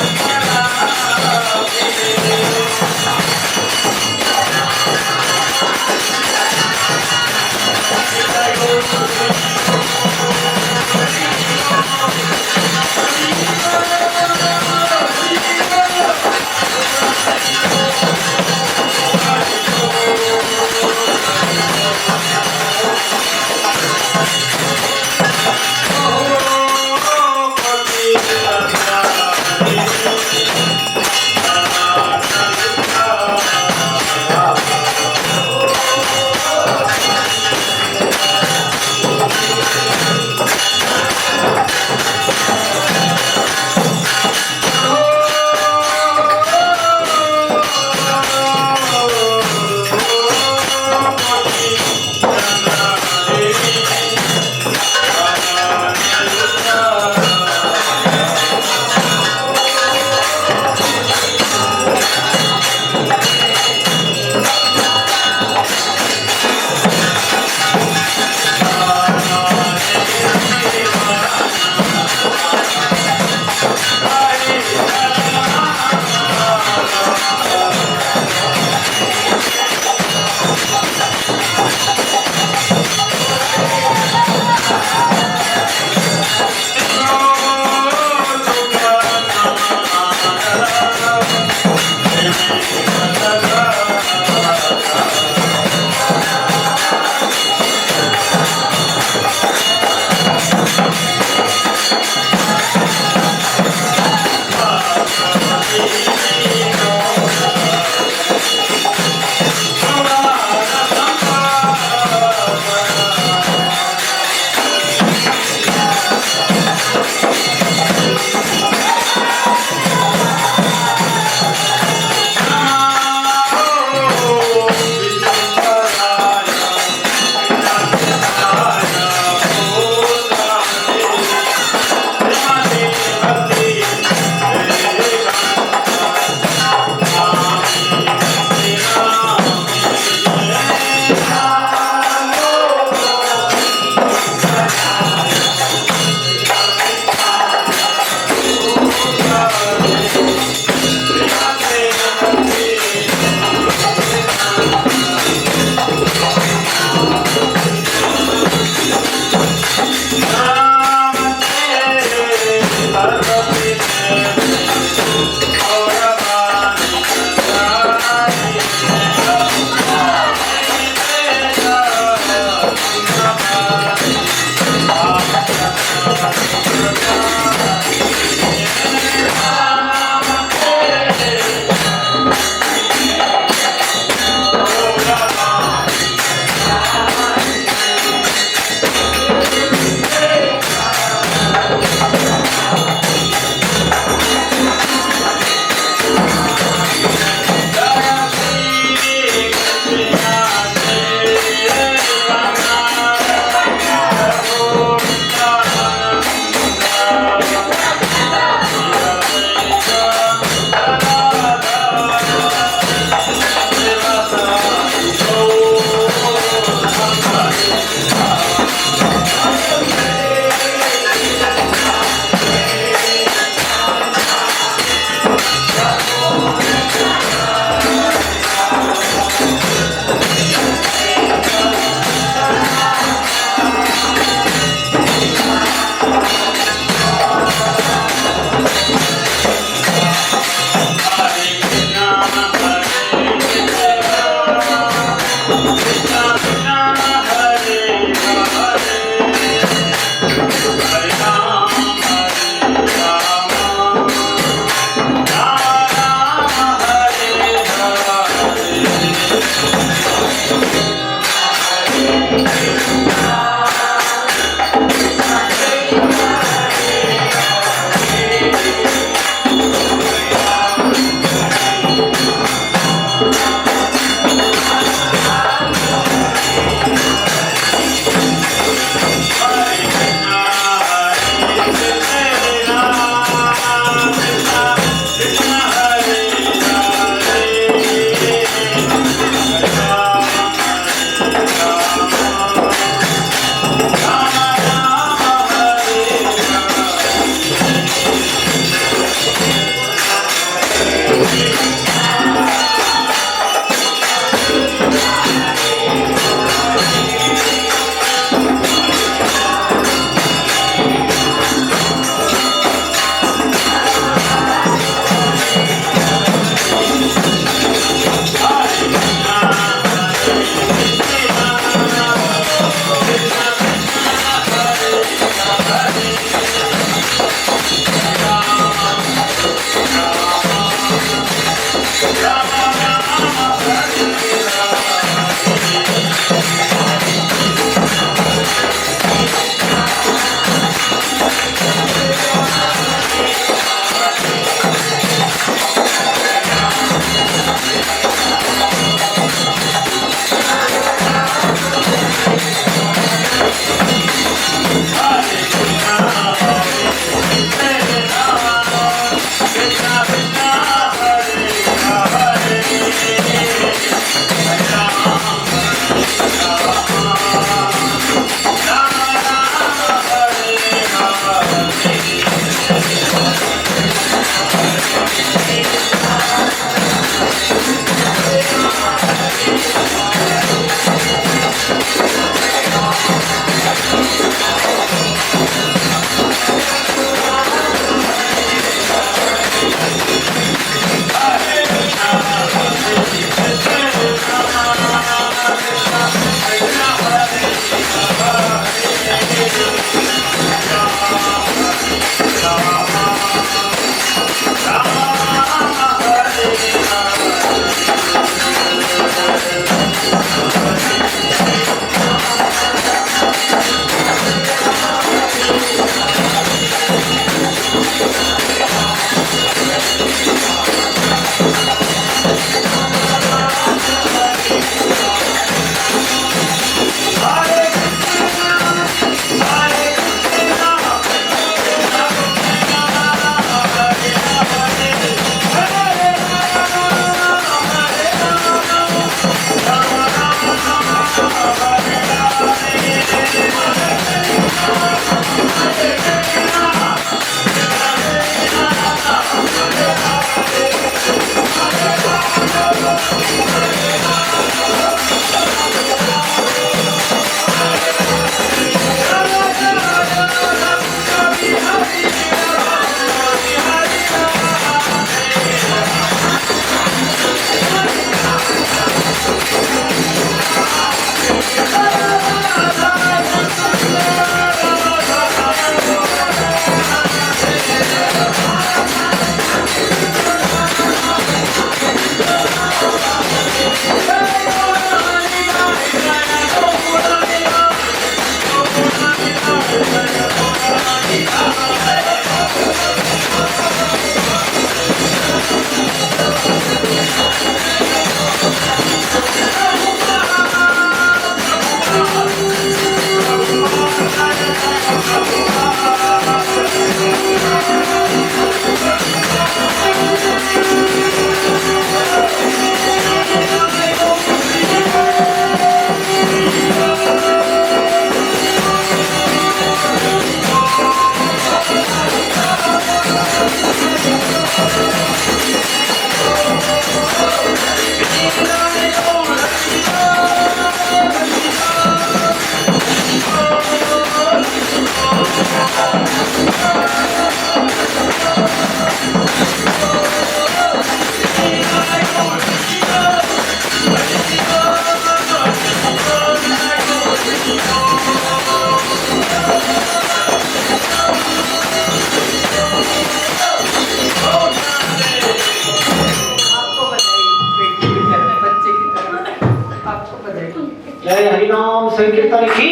जय हरिनाम संकीर्तन की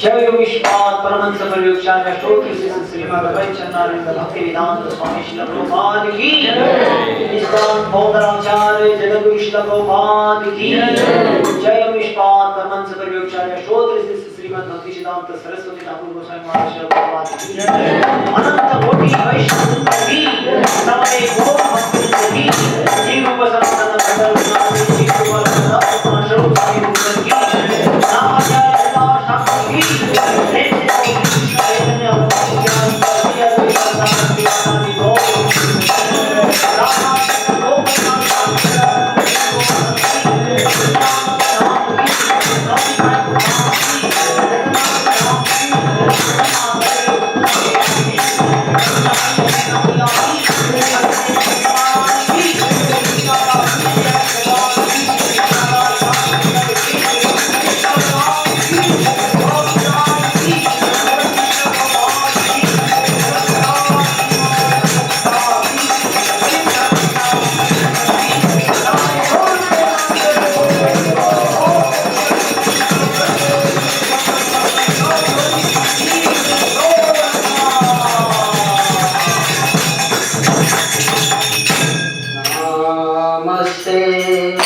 जय विश्वास परमहंस परिव्याख्यान स्तोत्र श्रीमद् वैचनानंद भक्ति वेदांत स्वामी श्री प्रभुपाद की निष्काम बौद्धाचार्य जगद्गुरु श्री प्रभुपाद की जय विश्वास परमहंस परिव्याख्यान स्तोत्र श्रीमद् भक्ति सिद्धांत सरस्वती ठाकुर गोस्वामी महाराज श्री प्रभुपाद की अनंत कोटि वैष्णव की समय गो भक्ति की जीव रूप सनातन धर्म नाम जीव रूप सनातन स्वरूप स्वामी भगवान की नामाचार्य शास्त्री की से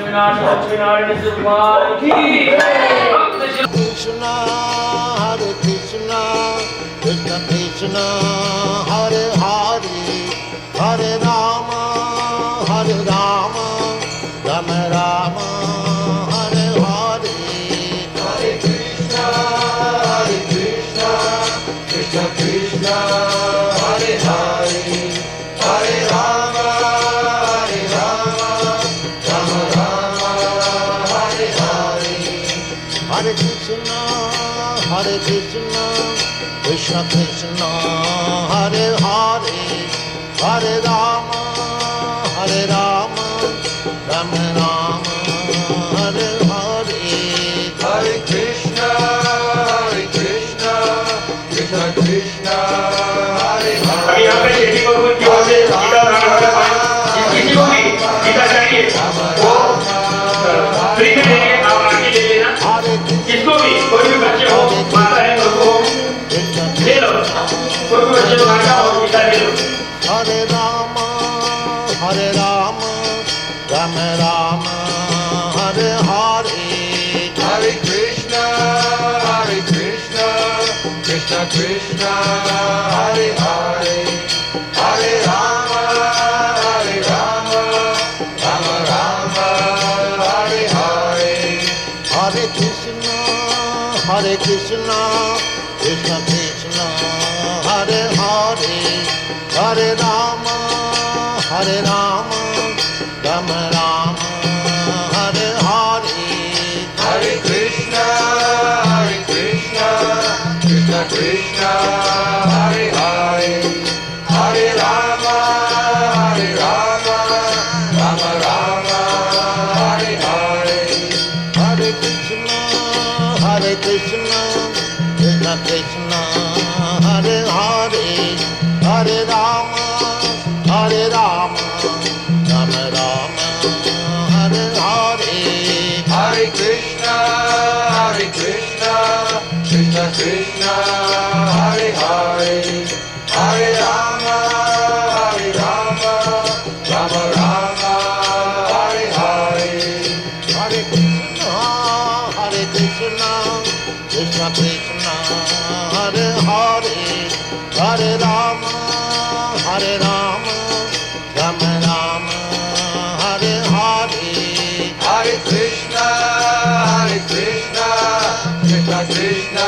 लक्ष्मीनारायण भगवान की Krishna, Hare Krishna, Krishna Krishna, Hare Hare, Hare Rama, Rama Rama, Hare Hare. Hare Krishna, Krishna Hare Krishna, Krishna Krishna, Hare Hare, Hare Rama, Rama Rama, Hare Hare. Hare Krishna, Krishna Krishna, Hare अभी यहाँ पे शेठी बबू की ओर से गीता दान होने वाला है। किसी को भी गीता चाहिए वो फ्री में देंगे, आप आके ले लेना। किसको भी कोई भी बच्चे हो, माता है प्रभु हो, ले लो। कोई भी बच्चे को आया हो गीता ले लो। Hare Rama, Rama Rama, Hare Hare. Hare Krishna, Krishna Krishna, Hare Hare, Hare Rama, Rama Rama, Hare Hare. Hare Krishna, Krishna Krishna, Hare Hare, Hare Rama, Rama Rama, Hare Hare. Hare Krishna, Krishna Krishna, Hare Hare, Hare Rama, Rama Rama, Hare Hare. Hare Krishna, Krishna Krishna, Hare Hare, Hare Rama, Rama Rama, Hare Hare. Hare Krishna, Krishna Krishna, Hare Hare, Hare Rama, Rama Rama, Hare Hare. Hare Krishna, Krishna Krishna, Hare Hare, Hare Rama, Rama Rama, Hare Hare. Hare Krishna, Krishna Krishna,